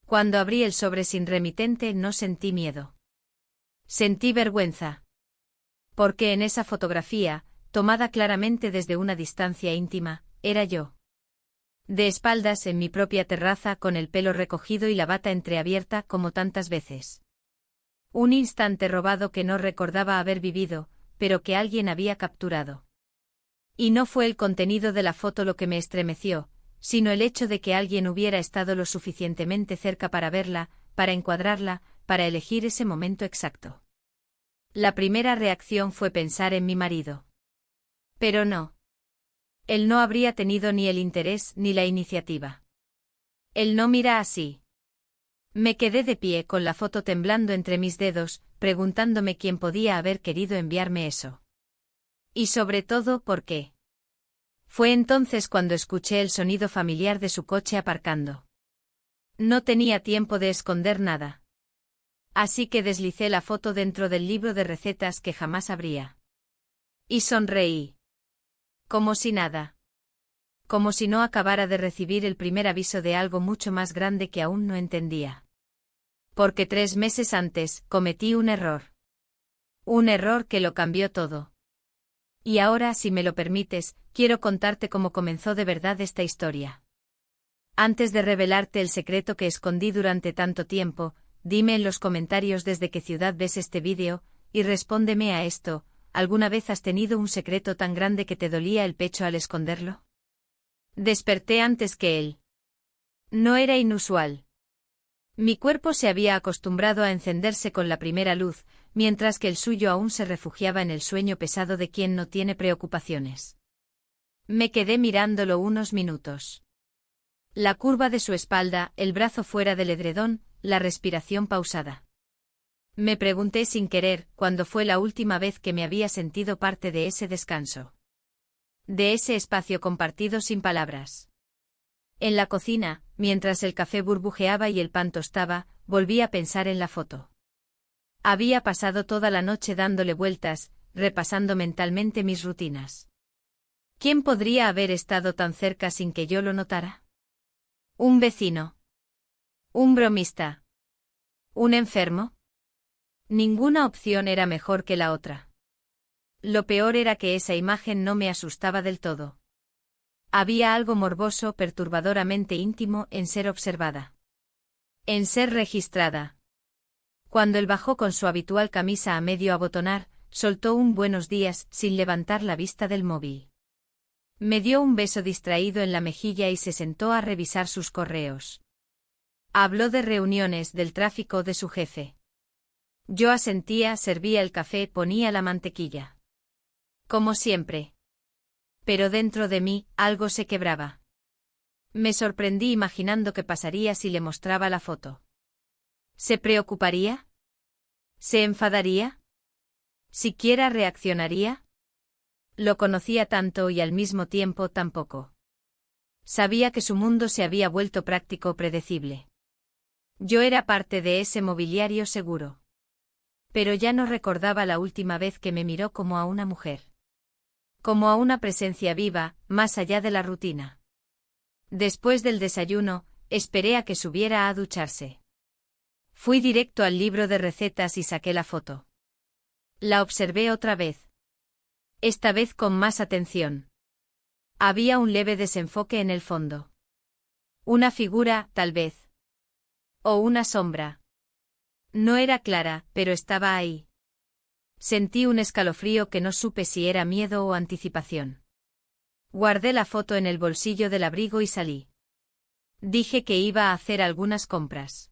Cuando abrí el sobre sin remitente no sentí miedo. Sentí vergüenza. Porque en esa fotografía, tomada claramente desde una distancia íntima, era yo. De espaldas en mi propia terraza con el pelo recogido y la bata entreabierta como tantas veces. Un instante robado que no recordaba haber vivido, pero que alguien había capturado. Y no fue el contenido de la foto lo que me estremeció, sino el hecho de que alguien hubiera estado lo suficientemente cerca para verla, para encuadrarla, para elegir ese momento exacto. La primera reacción fue pensar en mi marido. Pero no. Él no habría tenido ni el interés ni la iniciativa. Él no mira así. Me quedé de pie con la foto temblando entre mis dedos, preguntándome quién podía haber querido enviarme eso. Y sobre todo, ¿por qué? Fue entonces cuando escuché el sonido familiar de su coche aparcando. No tenía tiempo de esconder nada. Así que deslicé la foto dentro del libro de recetas que jamás abría. Y sonreí. Como si nada. Como si no acabara de recibir el primer aviso de algo mucho más grande que aún no entendía. Porque 3 meses antes cometí un error. Un error que lo cambió todo. Y ahora, si me lo permites, quiero contarte cómo comenzó de verdad esta historia. Antes de revelarte el secreto que escondí durante tanto tiempo, dime en los comentarios desde qué ciudad ves este vídeo, y respóndeme a esto: ¿alguna vez has tenido un secreto tan grande que te dolía el pecho al esconderlo? Desperté antes que él. No era inusual. Mi cuerpo se había acostumbrado a encenderse con la primera luz, mientras que el suyo aún se refugiaba en el sueño pesado de quien no tiene preocupaciones. Me quedé mirándolo unos minutos. La curva de su espalda, el brazo fuera del edredón, la respiración pausada. Me pregunté sin querer cuándo fue la última vez que me había sentido parte de ese descanso. De ese espacio compartido sin palabras. En la cocina, mientras el café burbujeaba y el pan tostaba, volví a pensar en la foto. Había pasado toda la noche dándole vueltas, repasando mentalmente mis rutinas. ¿Quién podría haber estado tan cerca sin que yo lo notara? ¿Un vecino? ¿Un bromista? ¿Un enfermo? Ninguna opción era mejor que la otra. Lo peor era que esa imagen no me asustaba del todo. Había algo morboso, perturbadoramente íntimo, en ser observada. En ser registrada. Cuando él bajó con su habitual camisa a medio abotonar, soltó un buenos días sin levantar la vista del móvil. Me dio un beso distraído en la mejilla y se sentó a revisar sus correos. Habló de reuniones, del tráfico, de su jefe. Yo asentía, servía el café, ponía la mantequilla. Como siempre. Pero dentro de mí, algo se quebraba. Me sorprendí imaginando qué pasaría si le mostraba la foto. ¿Se preocuparía? ¿Se enfadaría? ¿Siquiera reaccionaría? Lo conocía tanto y al mismo tiempo tan poco. Sabía que su mundo se había vuelto práctico, predecible. Yo era parte de ese mobiliario seguro. Pero ya no recordaba la última vez que me miró como a una mujer. Como a una presencia viva, más allá de la rutina. Después del desayuno, esperé a que subiera a ducharse. Fui directo al libro de recetas y saqué la foto. La observé otra vez. Esta vez con más atención. Había un leve desenfoque en el fondo. Una figura, tal vez. O una sombra. No era clara, pero estaba ahí. Sentí un escalofrío que no supe si era miedo o anticipación. Guardé la foto en el bolsillo del abrigo y salí. Dije que iba a hacer algunas compras.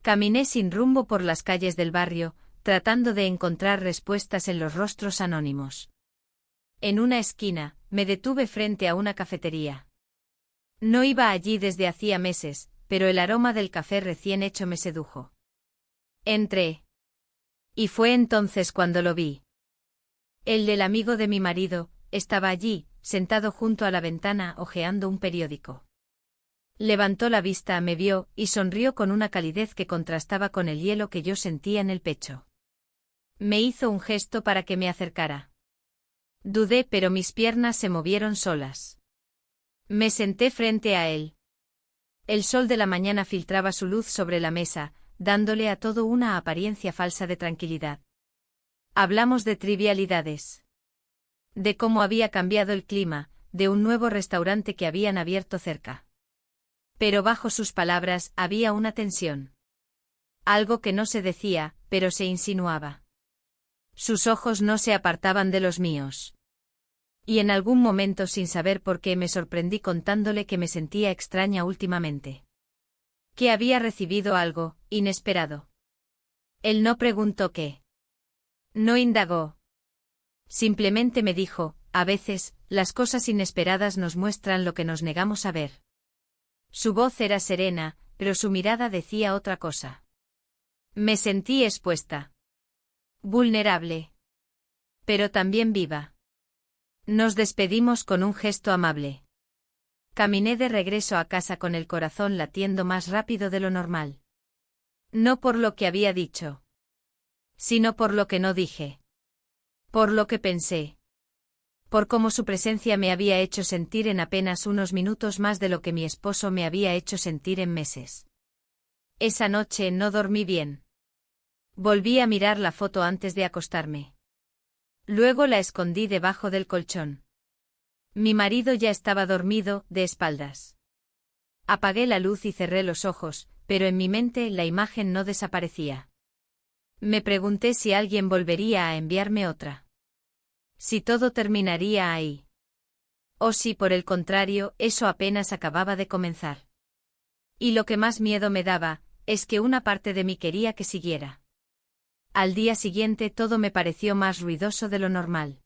Caminé sin rumbo por las calles del barrio, tratando de encontrar respuestas en los rostros anónimos. En una esquina, me detuve frente a una cafetería. No iba allí desde hacía meses, pero el aroma del café recién hecho me sedujo. Entré. Y fue entonces cuando lo vi. El del amigo de mi marido estaba allí, sentado junto a la ventana, hojeando un periódico. Levantó la vista, me vio, y sonrió con una calidez que contrastaba con el hielo que yo sentía en el pecho. Me hizo un gesto para que me acercara. Dudé, pero mis piernas se movieron solas. Me senté frente a él. El sol de la mañana filtraba su luz sobre la mesa, dándole a todo una apariencia falsa de tranquilidad. Hablamos de trivialidades. De cómo había cambiado el clima, de un nuevo restaurante que habían abierto cerca. Pero bajo sus palabras había una tensión. Algo que no se decía, pero se insinuaba. Sus ojos no se apartaban de los míos. Y en algún momento, sin saber por qué, me sorprendí contándole que me sentía extraña últimamente. Que había recibido algo inesperado. Él no preguntó qué. No indagó. Simplemente me dijo, a veces, las cosas inesperadas nos muestran lo que nos negamos a ver. Su voz era serena, pero su mirada decía otra cosa. Me sentí expuesta. Vulnerable. Pero también viva. Nos despedimos con un gesto amable. Caminé de regreso a casa con el corazón latiendo más rápido de lo normal. No por lo que había dicho, sino por lo que no dije. Por lo que pensé. Por cómo su presencia me había hecho sentir en apenas unos minutos más de lo que mi esposo me había hecho sentir en meses. Esa noche no dormí bien. Volví a mirar la foto antes de acostarme. Luego la escondí debajo del colchón. Mi marido ya estaba dormido, de espaldas. Apagué la luz y cerré los ojos, pero en mi mente la imagen no desaparecía. Me pregunté si alguien volvería a enviarme otra. Si todo terminaría ahí. O si, por el contrario, eso apenas acababa de comenzar. Y lo que más miedo me daba, es que una parte de mí quería que siguiera. Al día siguiente todo me pareció más ruidoso de lo normal.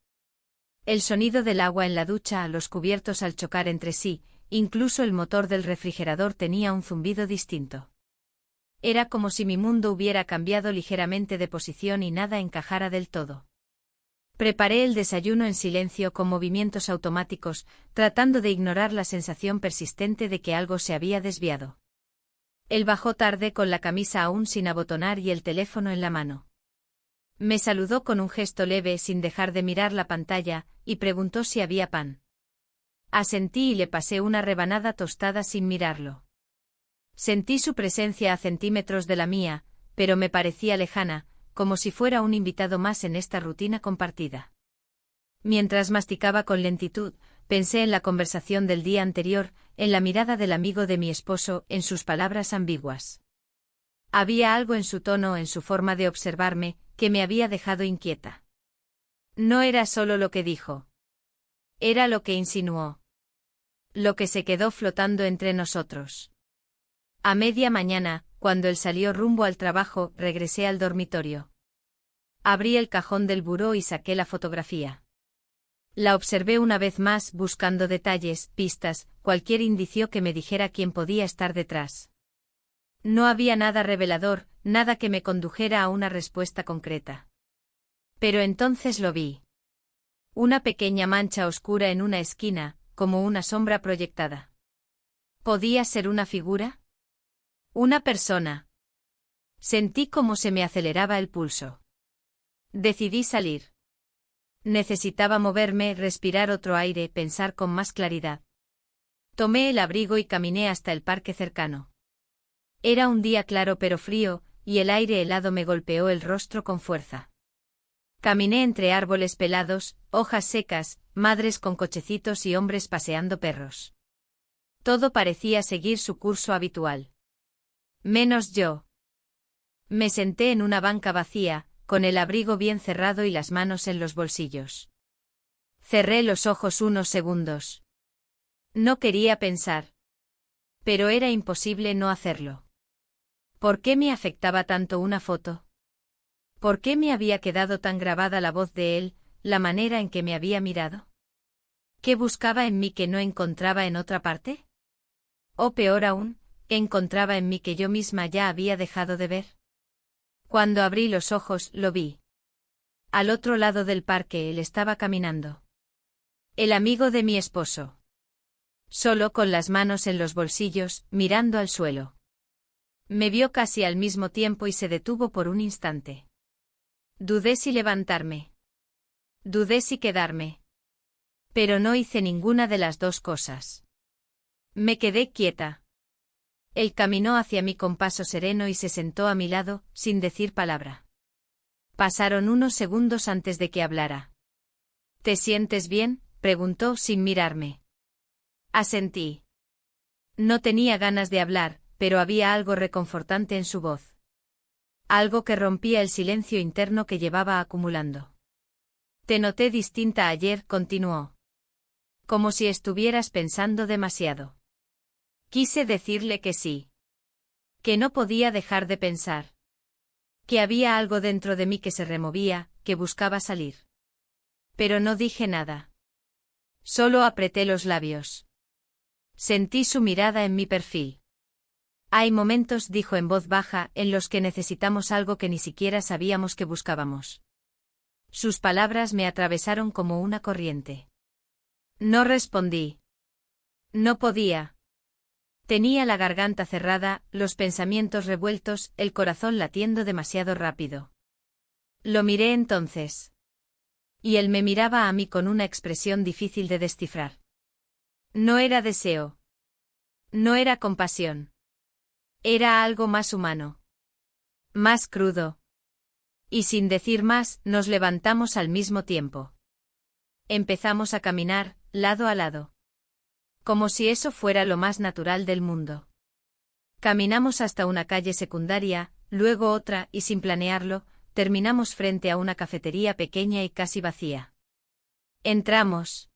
El sonido del agua en la ducha, los cubiertos al chocar entre sí, incluso el motor del refrigerador tenía un zumbido distinto. Era como si mi mundo hubiera cambiado ligeramente de posición y nada encajara del todo. Preparé el desayuno en silencio con movimientos automáticos, tratando de ignorar la sensación persistente de que algo se había desviado. Él bajó tarde con la camisa aún sin abotonar y el teléfono en la mano. Me saludó con un gesto leve sin dejar de mirar la pantalla, y preguntó si había pan. Asentí y le pasé una rebanada tostada sin mirarlo. Sentí su presencia a centímetros de la mía, pero me parecía lejana, como si fuera un invitado más en esta rutina compartida. Mientras masticaba con lentitud, pensé en la conversación del día anterior, en la mirada del amigo de mi esposo, en sus palabras ambiguas. Había algo en su tono, en su forma de observarme, que me había dejado inquieta. No era solo lo que dijo. Era lo que insinuó. Lo que se quedó flotando entre nosotros. A media mañana, cuando él salió rumbo al trabajo, regresé al dormitorio. Abrí el cajón del buró y saqué la fotografía. La observé una vez más, buscando detalles, pistas, cualquier indicio que me dijera quién podía estar detrás. No había nada revelador, nada que me condujera a una respuesta concreta. Pero entonces lo vi. Una pequeña mancha oscura en una esquina, como una sombra proyectada. ¿Podía ser una figura? Una persona. Sentí como se me aceleraba el pulso. Decidí salir. Necesitaba moverme, respirar otro aire, pensar con más claridad. Tomé el abrigo y caminé hasta el parque cercano. Era un día claro pero frío, y el aire helado me golpeó el rostro con fuerza. Caminé entre árboles pelados, hojas secas, madres con cochecitos y hombres paseando perros. Todo parecía seguir su curso habitual. Menos yo. Me senté en una banca vacía, con el abrigo bien cerrado y las manos en los bolsillos. Cerré los ojos unos segundos. No quería pensar. Pero era imposible no hacerlo. ¿Por qué me afectaba tanto una foto? ¿Por qué me había quedado tan grabada la voz de él, la manera en que me había mirado? ¿Qué buscaba en mí que no encontraba en otra parte? O peor aún, ¿qué encontraba en mí que yo misma ya había dejado de ver? Cuando abrí los ojos, lo vi. Al otro lado del parque él estaba caminando. El amigo de mi esposo. Solo con las manos en los bolsillos, mirando al suelo. Me vio casi al mismo tiempo y se detuvo por un instante. Dudé si levantarme. Dudé si quedarme. Pero no hice ninguna de las dos cosas. Me quedé quieta. Él caminó hacia mí con paso sereno y se sentó a mi lado, sin decir palabra. Pasaron unos segundos antes de que hablara. ¿Te sientes bien?, preguntó sin mirarme. Asentí. No tenía ganas de hablar, pero había algo reconfortante en su voz. Algo que rompía el silencio interno que llevaba acumulando. Te noté distinta ayer, continuó. Como si estuvieras pensando demasiado. Quise decirle que sí. Que no podía dejar de pensar. Que había algo dentro de mí que se removía, que buscaba salir. Pero no dije nada. Solo apreté los labios. Sentí su mirada en mi perfil. Hay momentos, dijo en voz baja, en los que necesitamos algo que ni siquiera sabíamos que buscábamos. Sus palabras me atravesaron como una corriente. No respondí. No podía. Tenía la garganta cerrada, los pensamientos revueltos, el corazón latiendo demasiado rápido. Lo miré entonces. Y él me miraba a mí con una expresión difícil de descifrar. No era deseo. No era compasión. Era algo más humano. Más crudo. Y sin decir más, nos levantamos al mismo tiempo. Empezamos a caminar, lado a lado. Como si eso fuera lo más natural del mundo. Caminamos hasta una calle secundaria, luego otra, y sin planearlo, terminamos frente a una cafetería pequeña y casi vacía. Entramos.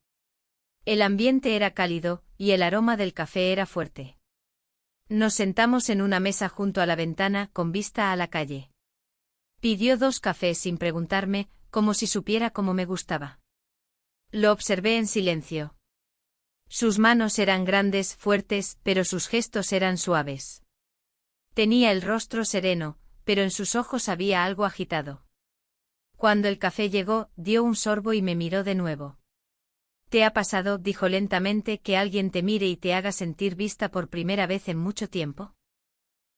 El ambiente era cálido, y el aroma del café era fuerte. Nos sentamos en una mesa junto a la ventana, con vista a la calle. Pidió 2 cafés sin preguntarme, como si supiera cómo me gustaba. Lo observé en silencio. Sus manos eran grandes, fuertes, pero sus gestos eran suaves. Tenía el rostro sereno, pero en sus ojos había algo agitado. Cuando el café llegó, dio un sorbo y me miró de nuevo. ¿Te ha pasado, dijo lentamente, que alguien te mire y te haga sentir vista por primera vez en mucho tiempo?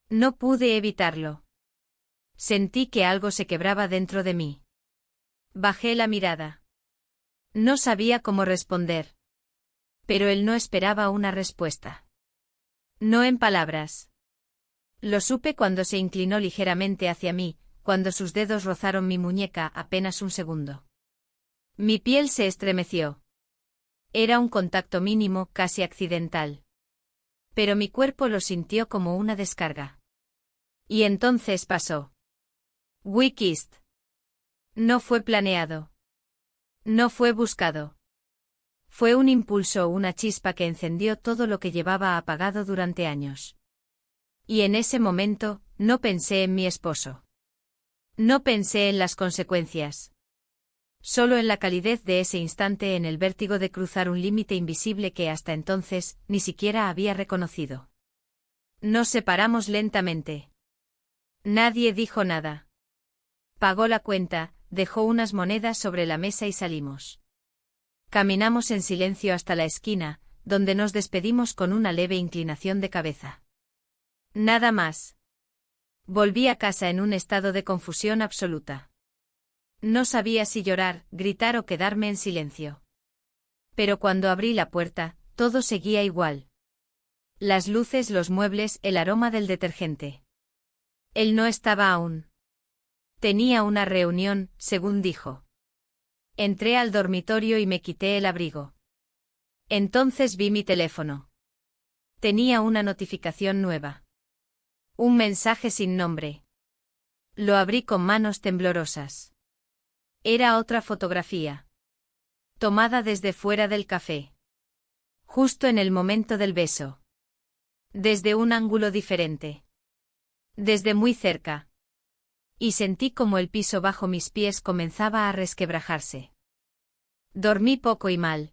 No pude evitarlo. Sentí que algo se quebraba dentro de mí. Bajé la mirada. No sabía cómo responder. Pero él no esperaba una respuesta. No en palabras. Lo supe cuando se inclinó ligeramente hacia mí, cuando sus dedos rozaron mi muñeca apenas un segundo. Mi piel se estremeció. Era un contacto mínimo, casi accidental. Pero mi cuerpo lo sintió como una descarga. Y entonces pasó. We kissed. No fue planeado. No fue buscado. Fue un impulso, una chispa que encendió todo lo que llevaba apagado durante años. Y en ese momento, no pensé en mi esposo. No pensé en las consecuencias. Solo en la calidez de ese instante, en el vértigo de cruzar un límite invisible que hasta entonces ni siquiera había reconocido. Nos separamos lentamente. Nadie dijo nada. Pagó la cuenta, dejó unas monedas sobre la mesa y salimos. Caminamos en silencio hasta la esquina, donde nos despedimos con una leve inclinación de cabeza. Nada más. Volví a casa en un estado de confusión absoluta. No sabía si llorar, gritar o quedarme en silencio. Pero cuando abrí la puerta, todo seguía igual. Las luces, los muebles, el aroma del detergente. Él no estaba aún. Tenía una reunión, según dijo. Entré al dormitorio y me quité el abrigo. Entonces vi mi teléfono. Tenía una notificación nueva. Un mensaje sin nombre. Lo abrí con manos temblorosas. Era otra fotografía. Tomada desde fuera del café. Justo en el momento del beso. Desde un ángulo diferente. Desde muy cerca. Y sentí como el piso bajo mis pies comenzaba a resquebrajarse. Dormí poco y mal.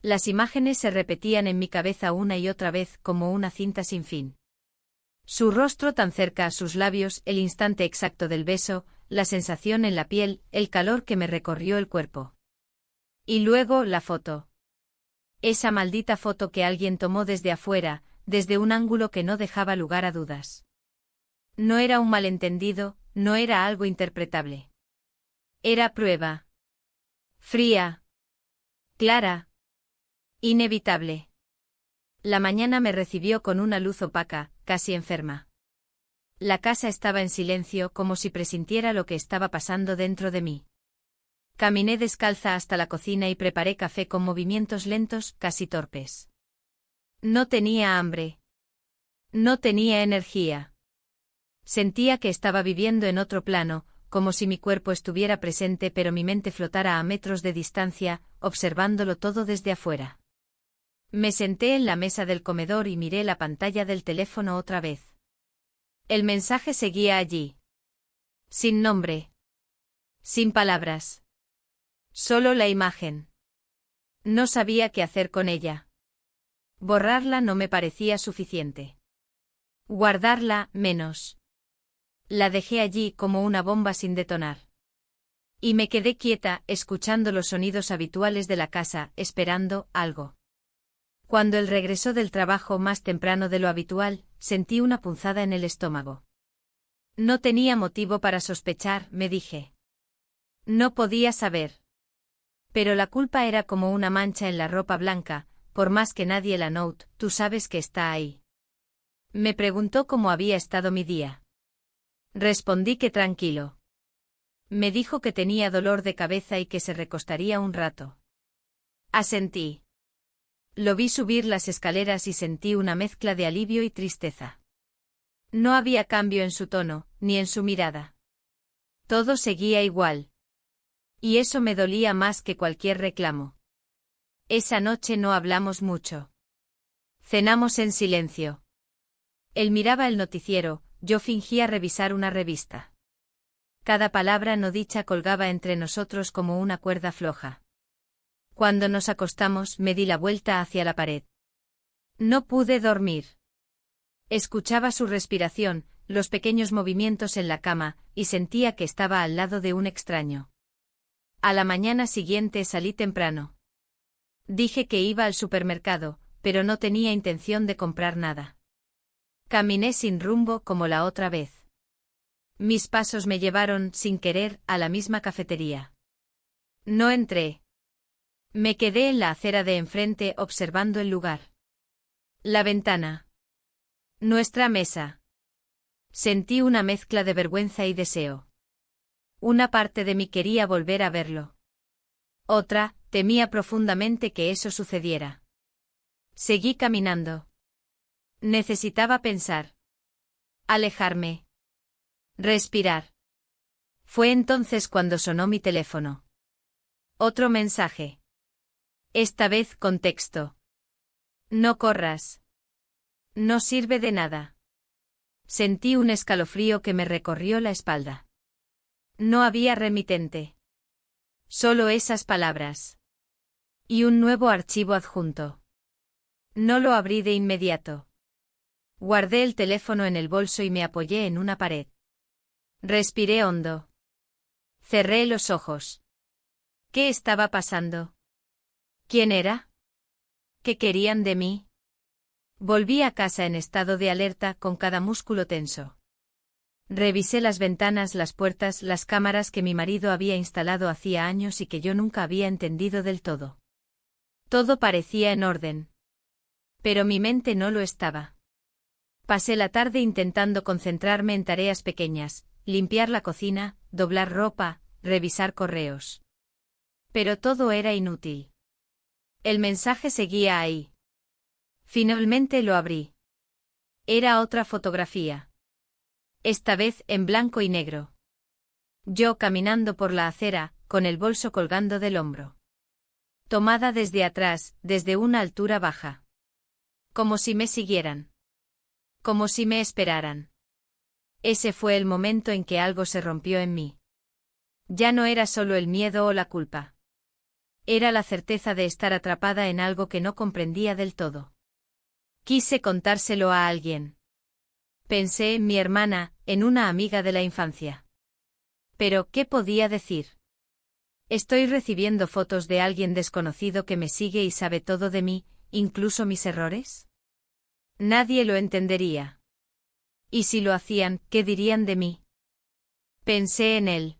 Las imágenes se repetían en mi cabeza una y otra vez como una cinta sin fin. Su rostro tan cerca a sus labios, el instante exacto del beso, la sensación en la piel, el calor que me recorrió el cuerpo. Y luego la foto. Esa maldita foto que alguien tomó desde afuera, desde un ángulo que no dejaba lugar a dudas. No era un malentendido, no era algo interpretable. Era prueba. Fría. Clara. Inevitable. La mañana me recibió con una luz opaca, casi enferma. La casa estaba en silencio, como si presintiera lo que estaba pasando dentro de mí. Caminé descalza hasta la cocina y preparé café con movimientos lentos, casi torpes. No tenía hambre. No tenía energía. Sentía que estaba viviendo en otro plano, como si mi cuerpo estuviera presente pero mi mente flotara a metros de distancia, observándolo todo desde afuera. Me senté en la mesa del comedor y miré la pantalla del teléfono otra vez. El mensaje seguía allí. Sin nombre. Sin palabras. Solo la imagen. No sabía qué hacer con ella. Borrarla no me parecía suficiente. Guardarla, menos. La dejé allí como una bomba sin detonar. Y me quedé quieta, escuchando los sonidos habituales de la casa, esperando algo. Cuando él regresó del trabajo más temprano de lo habitual, sentí una punzada en el estómago. No tenía motivo para sospechar, me dije. No podía saber. Pero la culpa era como una mancha en la ropa blanca, por más que nadie la note, tú sabes que está ahí. Me preguntó cómo había estado mi día. Respondí que tranquilo. Me dijo que tenía dolor de cabeza y que se recostaría un rato. Asentí. Lo vi subir las escaleras y sentí una mezcla de alivio y tristeza. No había cambio en su tono, ni en su mirada. Todo seguía igual. Y eso me dolía más que cualquier reclamo. Esa noche no hablamos mucho. Cenamos en silencio. Él miraba el noticiero, yo fingía revisar una revista. Cada palabra no dicha colgaba entre nosotros como una cuerda floja. Cuando nos acostamos me di la vuelta hacia la pared. No pude dormir. Escuchaba su respiración, los pequeños movimientos en la cama, y sentía que estaba al lado de un extraño. A la mañana siguiente salí temprano. Dije que iba al supermercado, pero no tenía intención de comprar nada. Caminé sin rumbo como la otra vez. Mis pasos me llevaron, sin querer, a la misma cafetería. No entré. Me quedé en la acera de enfrente observando el lugar. La ventana. Nuestra mesa. Sentí una mezcla de vergüenza y deseo. Una parte de mí quería volver a verlo. Otra, temía profundamente que eso sucediera. Seguí caminando. Necesitaba pensar. Alejarme. Respirar. Fue entonces cuando sonó mi teléfono. Otro mensaje. Esta vez con texto. No corras. No sirve de nada. Sentí un escalofrío que me recorrió la espalda. No había remitente. Solo esas palabras. Y un nuevo archivo adjunto. No lo abrí de inmediato. Guardé el teléfono en el bolso y me apoyé en una pared. Respiré hondo. Cerré los ojos. ¿Qué estaba pasando? ¿Quién era? ¿Qué querían de mí? Volví a casa en estado de alerta, con cada músculo tenso. Revisé las ventanas, las puertas, las cámaras que mi marido había instalado hacía años y que yo nunca había entendido del todo. Todo parecía en orden. Pero mi mente no lo estaba. Pasé la tarde intentando concentrarme en tareas pequeñas, limpiar la cocina, doblar ropa, revisar correos. Pero todo era inútil. El mensaje seguía ahí. Finalmente lo abrí. Era otra fotografía. Esta vez en blanco y negro. Yo caminando por la acera, con el bolso colgando del hombro. Tomada desde atrás, desde una altura baja. Como si me siguieran. Como si me esperaran. Ese fue el momento en que algo se rompió en mí. Ya no era solo el miedo o la culpa. Era la certeza de estar atrapada en algo que no comprendía del todo. Quise contárselo a alguien. Pensé en mi hermana, en una amiga de la infancia. Pero, ¿qué podía decir? Estoy recibiendo fotos de alguien desconocido que me sigue y sabe todo de mí, incluso mis errores. Nadie lo entendería. Y si lo hacían, ¿qué dirían de mí? Pensé en él.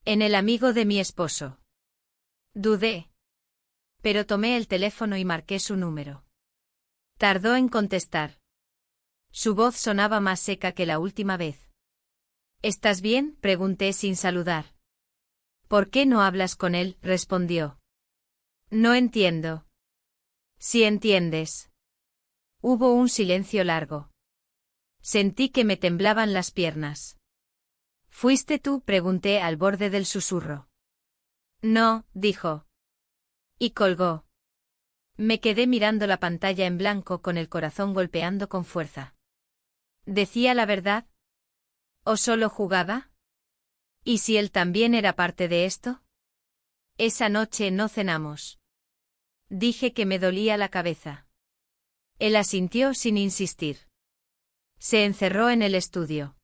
En el amigo de mi esposo. Dudé. Pero tomé el teléfono y marqué su número. Tardó en contestar. Su voz sonaba más seca que la última vez. ¿Estás bien?, pregunté sin saludar. ¿Por qué no hablas con él?, respondió. No entiendo. Si entiendes. Hubo un silencio largo. Sentí que me temblaban las piernas. ¿Fuiste tú?, pregunté al borde del susurro. No, dijo. Y colgó. Me quedé mirando la pantalla en blanco con el corazón golpeando con fuerza. ¿Decía la verdad? ¿O solo jugaba? ¿Y si él también era parte de esto? Esa noche no cenamos. Dije que me dolía la cabeza. Él asintió sin insistir. Se encerró en el estudio.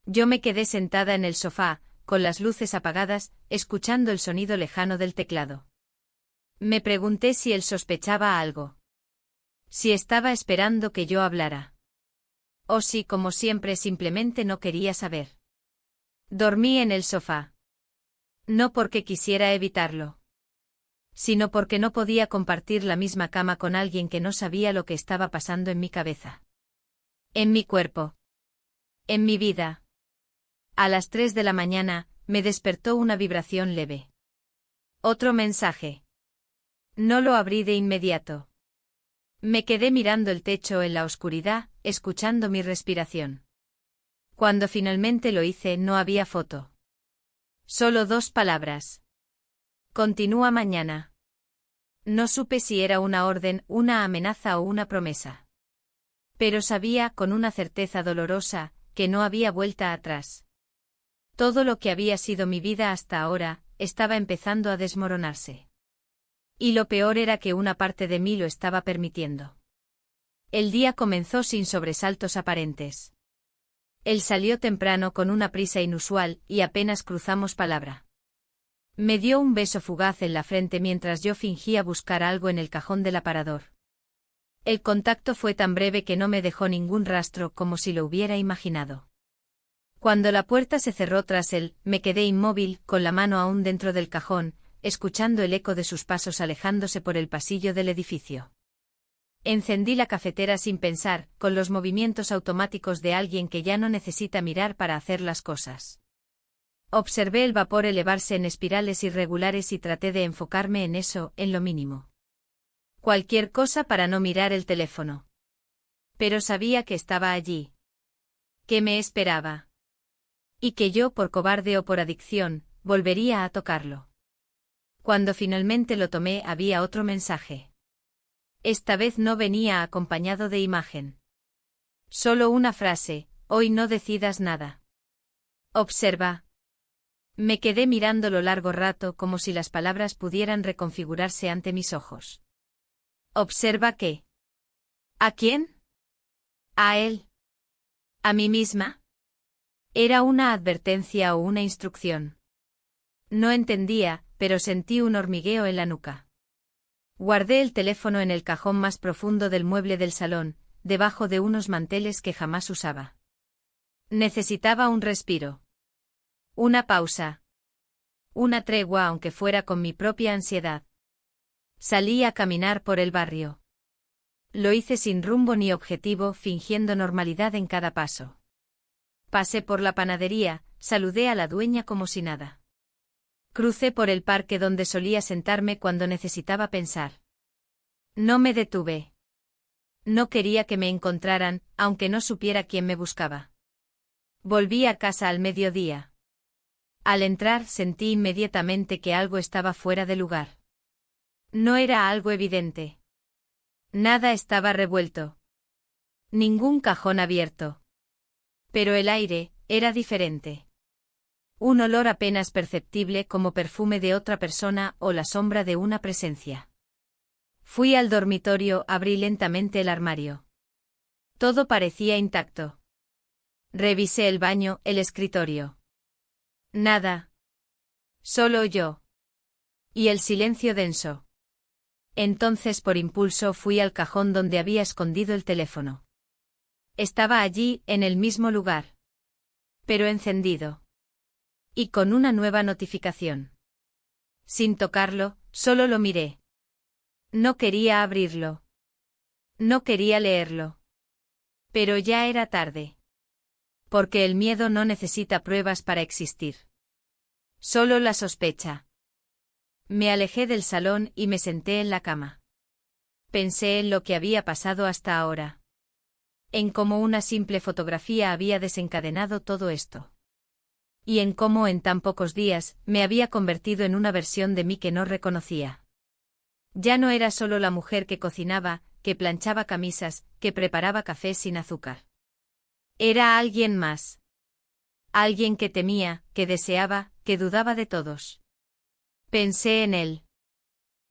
Yo me quedé sentada en el sofá, con las luces apagadas, escuchando el sonido lejano del teclado. Me pregunté si él sospechaba algo. Si estaba esperando que yo hablara. O si, como siempre, simplemente no quería saber. Dormí en el sofá. No porque quisiera evitarlo, sino porque no podía compartir la misma cama con alguien que no sabía lo que estaba pasando en mi cabeza. En mi cuerpo. En mi vida. A las 3 de la mañana, me despertó una vibración leve. Otro mensaje. No lo abrí de inmediato. Me quedé mirando el techo en la oscuridad, escuchando mi respiración. Cuando finalmente lo hice, no había foto. Solo 2 palabras. Continúa mañana. No supe si era una orden, una amenaza o una promesa. Pero sabía, con una certeza dolorosa, que no había vuelta atrás. Todo lo que había sido mi vida hasta ahora, estaba empezando a desmoronarse. Y lo peor era que una parte de mí lo estaba permitiendo. El día comenzó sin sobresaltos aparentes. Él salió temprano con una prisa inusual y apenas cruzamos palabra. Me dio un beso fugaz en la frente mientras yo fingía buscar algo en el cajón del aparador. El contacto fue tan breve que no me dejó ningún rastro, como si lo hubiera imaginado. Cuando la puerta se cerró tras él, me quedé inmóvil, con la mano aún dentro del cajón, escuchando el eco de sus pasos alejándose por el pasillo del edificio. Encendí la cafetera sin pensar, con los movimientos automáticos de alguien que ya no necesita mirar para hacer las cosas. Observé el vapor elevarse en espirales irregulares y traté de enfocarme en eso, en lo mínimo. Cualquier cosa para no mirar el teléfono. Pero sabía que estaba allí. Que me esperaba. Y que yo, por cobarde o por adicción, volvería a tocarlo. Cuando finalmente lo tomé, había otro mensaje. Esta vez no venía acompañado de imagen. Solo una frase: hoy no decidas nada. Observa. Me quedé mirándolo largo rato, como si las palabras pudieran reconfigurarse ante mis ojos. ¿Observa qué? ¿A quién? ¿A él? ¿A mí misma? ¿Era una advertencia o una instrucción? No entendía, pero sentí un hormigueo en la nuca. Guardé el teléfono en el cajón más profundo del mueble del salón, debajo de unos manteles que jamás usaba. Necesitaba un respiro. Una pausa. Una tregua, aunque fuera con mi propia ansiedad. Salí a caminar por el barrio. Lo hice sin rumbo ni objetivo, fingiendo normalidad en cada paso. Pasé por la panadería, saludé a la dueña como si nada. Crucé por el parque donde solía sentarme cuando necesitaba pensar. No me detuve. No quería que me encontraran, aunque no supiera quién me buscaba. Volví a casa al mediodía. Al entrar sentí inmediatamente que algo estaba fuera de lugar. No era algo evidente. Nada estaba revuelto. Ningún cajón abierto. Pero el aire era diferente. Un olor apenas perceptible, como perfume de otra persona o la sombra de una presencia. Fui al dormitorio, abrí lentamente el armario. Todo parecía intacto. Revisé el baño, el escritorio. Nada. Solo yo. Y el silencio denso. Entonces, por impulso, fui al cajón donde había escondido el teléfono. Estaba allí, en el mismo lugar. Pero encendido. Y con una nueva notificación. Sin tocarlo, solo lo miré. No quería abrirlo. No quería leerlo. Pero ya era tarde. Porque el miedo no necesita pruebas para existir. Solo la sospecha. Me alejé del salón y me senté en la cama. Pensé en lo que había pasado hasta ahora. En cómo una simple fotografía había desencadenado todo esto. Y en cómo en tan pocos días me había convertido en una versión de mí que no reconocía. Ya no era solo la mujer que cocinaba, que planchaba camisas, que preparaba café sin azúcar. Era alguien más. Alguien que temía, que deseaba, que dudaba de todos. Pensé en él.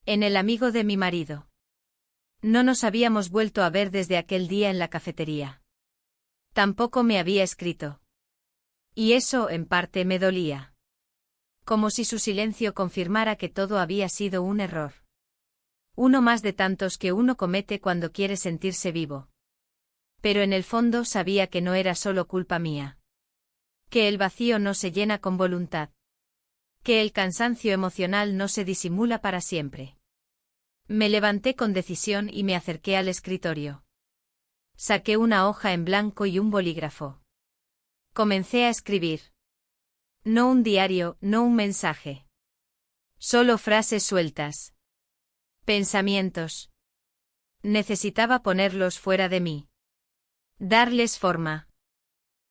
En el amigo de mi marido. No nos habíamos vuelto a ver desde aquel día en la cafetería. Tampoco me había escrito. Y eso, en parte, me dolía. Como si su silencio confirmara que todo había sido un error. Uno más de tantos que uno comete cuando quiere sentirse vivo. Pero en el fondo sabía que no era solo culpa mía. Que el vacío no se llena con voluntad. Que el cansancio emocional no se disimula para siempre. Me levanté con decisión y me acerqué al escritorio. Saqué una hoja en blanco y un bolígrafo. Comencé a escribir. No un diario, no un mensaje. Solo frases sueltas. Pensamientos. Necesitaba ponerlos fuera de mí. Darles forma.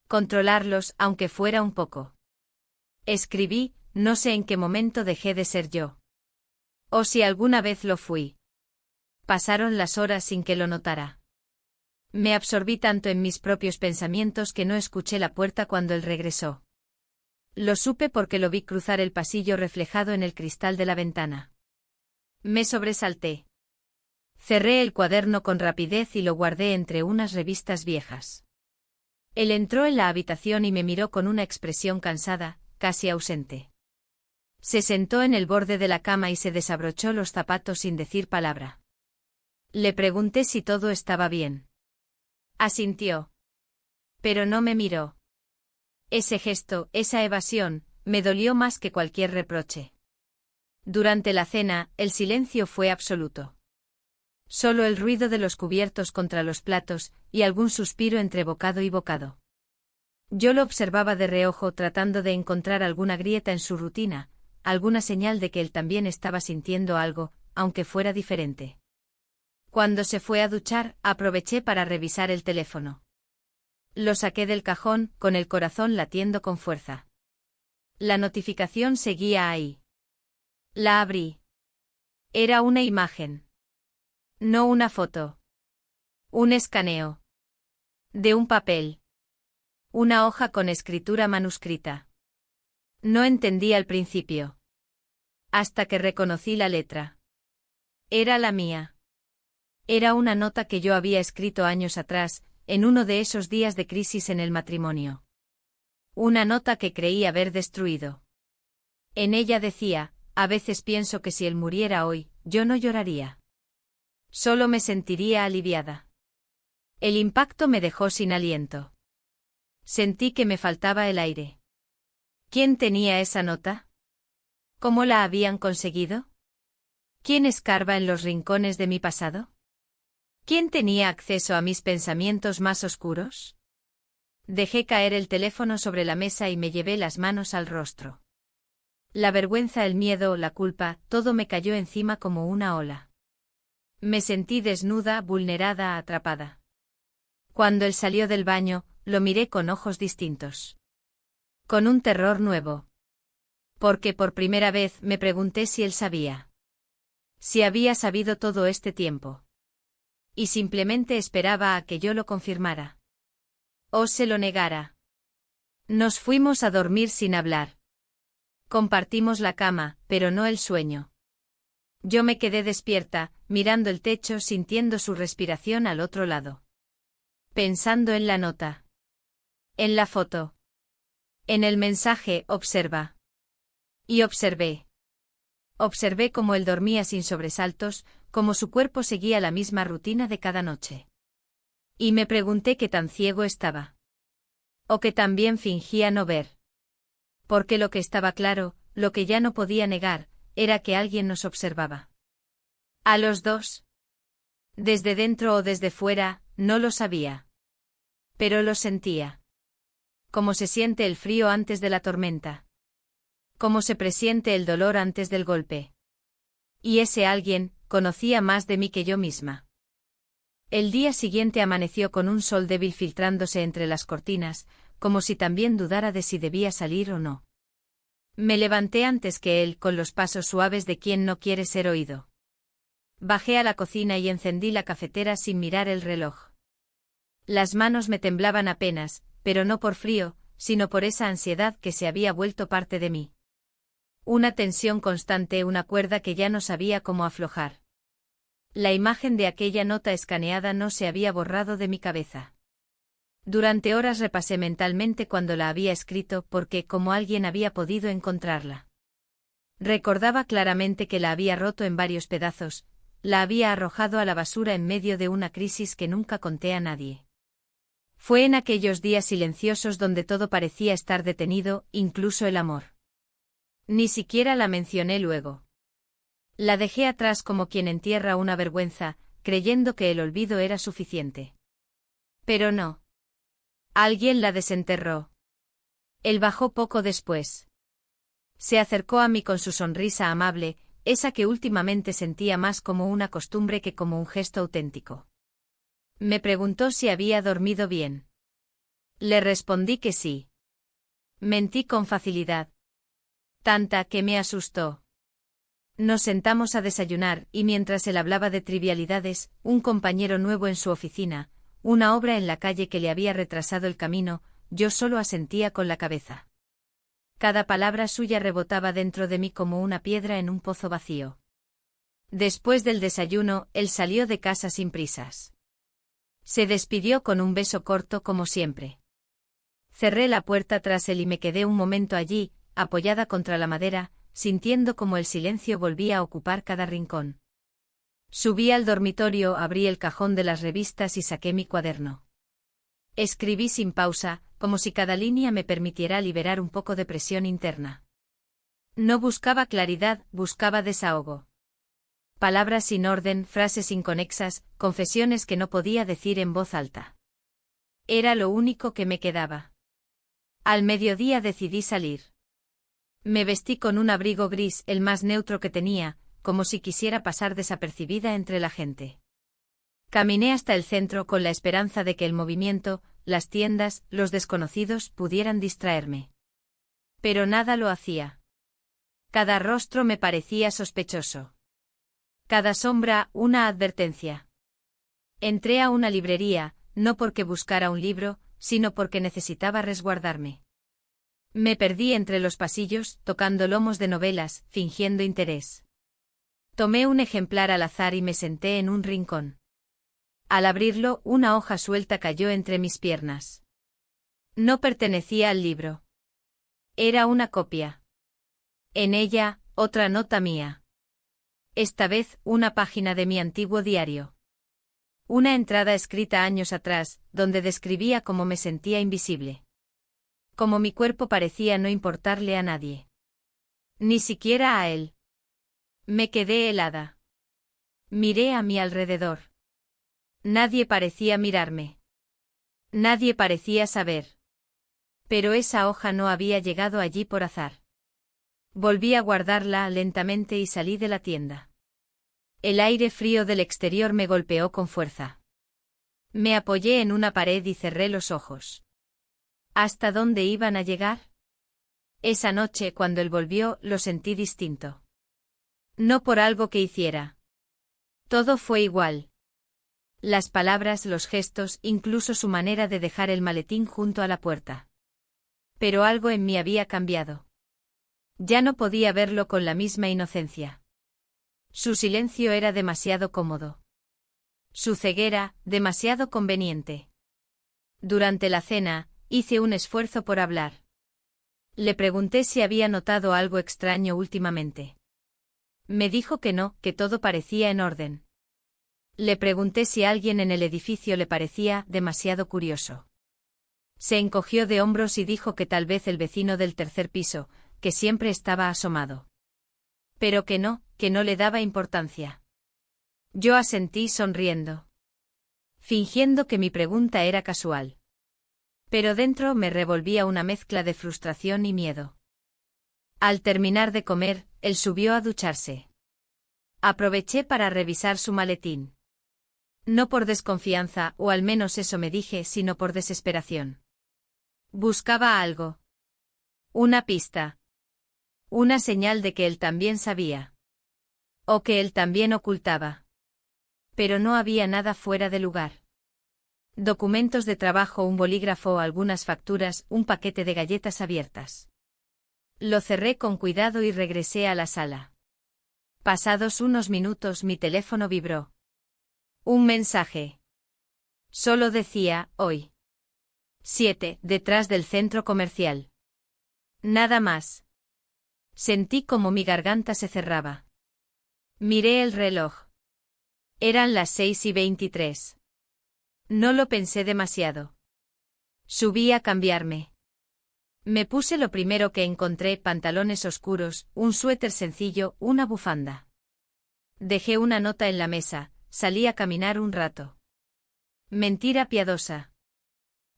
Controlarlos, aunque fuera un poco. Escribí, no sé en qué momento dejé de ser yo. O si alguna vez lo fui. Pasaron las horas sin que lo notara. Me absorbí tanto en mis propios pensamientos que no escuché la puerta cuando él regresó. Lo supe porque lo vi cruzar el pasillo reflejado en el cristal de la ventana. Me sobresalté. Cerré el cuaderno con rapidez y lo guardé entre unas revistas viejas. Él entró en la habitación y me miró con una expresión cansada, casi ausente. Se sentó en el borde de la cama y se desabrochó los zapatos sin decir palabra. Le pregunté si todo estaba bien. Asintió. Pero no me miró. Ese gesto, esa evasión, me dolió más que cualquier reproche. Durante la cena, el silencio fue absoluto. Solo el ruido de los cubiertos contra los platos, y algún suspiro entre bocado y bocado. Yo lo observaba de reojo tratando de encontrar alguna grieta en su rutina, alguna señal de que él también estaba sintiendo algo, aunque fuera diferente. Cuando se fue a duchar, aproveché para revisar el teléfono. Lo saqué del cajón, con el corazón latiendo con fuerza. La notificación seguía ahí. La abrí. Era una imagen. No una foto. Un escaneo. De un papel. Una hoja con escritura manuscrita. No entendí al principio. Hasta que reconocí la letra. Era la mía. Era una nota que yo había escrito años atrás, en uno de esos días de crisis en el matrimonio. Una nota que creí haber destruido. En ella decía, a veces pienso que si él muriera hoy, yo no lloraría. Solo me sentiría aliviada. El impacto me dejó sin aliento. Sentí que me faltaba el aire. ¿Quién tenía esa nota? ¿Cómo la habían conseguido? ¿Quién escarba en los rincones de mi pasado? ¿Quién tenía acceso a mis pensamientos más oscuros? Dejé caer el teléfono sobre la mesa y me llevé las manos al rostro. La vergüenza, el miedo, la culpa, todo me cayó encima como una ola. Me sentí desnuda, vulnerada, atrapada. Cuando él salió del baño, lo miré con ojos distintos. Con un terror nuevo. Porque por primera vez me pregunté si él sabía. Si había sabido todo este tiempo. Y simplemente esperaba a que yo lo confirmara. O se lo negara. Nos fuimos a dormir sin hablar. Compartimos la cama, pero no el sueño. Yo me quedé despierta, mirando el techo, sintiendo su respiración al otro lado. Pensando en la nota. En la foto. En el mensaje, observa. Y observé. Observé cómo él dormía sin sobresaltos, cómo su cuerpo seguía la misma rutina de cada noche. Y me pregunté qué tan ciego estaba. O que también fingía no ver. Porque lo que estaba claro, lo que ya no podía negar, era que alguien nos observaba. A los dos. Desde dentro o desde fuera, no lo sabía. Pero lo sentía. Como se siente el frío antes de la tormenta. Como se presiente el dolor antes del golpe. Y ese alguien, conocía más de mí que yo misma. El día siguiente amaneció con un sol débil filtrándose entre las cortinas, como si también dudara de si debía salir o no. Me levanté antes que él, con los pasos suaves de quien no quiere ser oído. Bajé a la cocina y encendí la cafetera sin mirar el reloj. Las manos me temblaban apenas, pero no por frío, sino por esa ansiedad que se había vuelto parte de mí. Una tensión constante, una cuerda que ya no sabía cómo aflojar. La imagen de aquella nota escaneada no se había borrado de mi cabeza. Durante horas repasé mentalmente cuando la había escrito porque cómo alguien había podido encontrarla. Recordaba claramente que la había roto en varios pedazos, la había arrojado a la basura en medio de una crisis que nunca conté a nadie. Fue en aquellos días silenciosos donde todo parecía estar detenido, incluso el amor. Ni siquiera la mencioné luego. La dejé atrás como quien entierra una vergüenza, creyendo que el olvido era suficiente. Pero no. Alguien la desenterró. Él bajó poco después. Se acercó a mí con su sonrisa amable, esa que últimamente sentía más como una costumbre que como un gesto auténtico. Me preguntó si había dormido bien. Le respondí que sí. Mentí con facilidad. Tanta que me asustó. Nos sentamos a desayunar y mientras él hablaba de trivialidades, un compañero nuevo en su oficina, una obra en la calle que le había retrasado el camino, yo solo asentía con la cabeza. Cada palabra suya rebotaba dentro de mí como una piedra en un pozo vacío. Después del desayuno, él salió de casa sin prisas. Se despidió con un beso corto como siempre. Cerré la puerta tras él y me quedé un momento allí, apoyada contra la madera, sintiendo como el silencio volvía a ocupar cada rincón. Subí al dormitorio, abrí el cajón de las revistas y saqué mi cuaderno. Escribí sin pausa, como si cada línea me permitiera liberar un poco de presión interna. No buscaba claridad, buscaba desahogo. Palabras sin orden, frases inconexas, confesiones que no podía decir en voz alta. Era lo único que me quedaba. Al mediodía decidí salir. Me vestí con un abrigo gris, el más neutro que tenía, como si quisiera pasar desapercibida entre la gente. Caminé hasta el centro con la esperanza de que el movimiento, las tiendas, los desconocidos pudieran distraerme. Pero nada lo hacía. Cada rostro me parecía sospechoso. Cada sombra, una advertencia. Entré a una librería, no porque buscara un libro, sino porque necesitaba resguardarme. Me perdí entre los pasillos, tocando lomos de novelas, fingiendo interés. Tomé un ejemplar al azar y me senté en un rincón. Al abrirlo, una hoja suelta cayó entre mis piernas. No pertenecía al libro. Era una copia. En ella, otra nota mía. Esta vez, una página de mi antiguo diario. Una entrada escrita años atrás, donde describía cómo me sentía invisible. Como mi cuerpo parecía no importarle a nadie. Ni siquiera a él. Me quedé helada. Miré a mi alrededor. Nadie parecía mirarme. Nadie parecía saber. Pero esa hoja no había llegado allí por azar. Volví a guardarla lentamente y salí de la tienda. El aire frío del exterior me golpeó con fuerza. Me apoyé en una pared y cerré los ojos. ¿Hasta dónde iban a llegar? Esa noche, cuando él volvió, lo sentí distinto. No por algo que hiciera. Todo fue igual. Las palabras, los gestos, incluso su manera de dejar el maletín junto a la puerta. Pero algo en mí había cambiado. Ya no podía verlo con la misma inocencia. Su silencio era demasiado cómodo. Su ceguera, demasiado conveniente. Durante la cena, hice un esfuerzo por hablar. Le pregunté si había notado algo extraño últimamente. Me dijo que no, que todo parecía en orden. Le pregunté si alguien en el edificio le parecía demasiado curioso. Se encogió de hombros y dijo que tal vez el vecino del tercer piso, que siempre estaba asomado. Pero que no le daba importancia. Yo asentí sonriendo, fingiendo que mi pregunta era casual. Pero dentro me revolvía una mezcla de frustración y miedo. Al terminar de comer, él subió a ducharse. Aproveché para revisar su maletín. No por desconfianza, o al menos eso me dije, sino por desesperación. Buscaba algo. Una pista. Una señal de que él también sabía. O que él también ocultaba. Pero no había nada fuera de lugar. Documentos de trabajo, un bolígrafo, algunas facturas, un paquete de galletas abiertas. Lo cerré con cuidado y regresé a la sala. Pasados unos minutos mi teléfono vibró. Un mensaje. Solo decía, hoy. 7, detrás del centro comercial. Nada más. Sentí como mi garganta se cerraba. Miré el reloj. Eran las 6:23. No lo pensé demasiado. Subí a cambiarme. Me puse lo primero que encontré: pantalones oscuros, un suéter sencillo, una bufanda. Dejé una nota en la mesa, salí a caminar un rato. Mentira piadosa.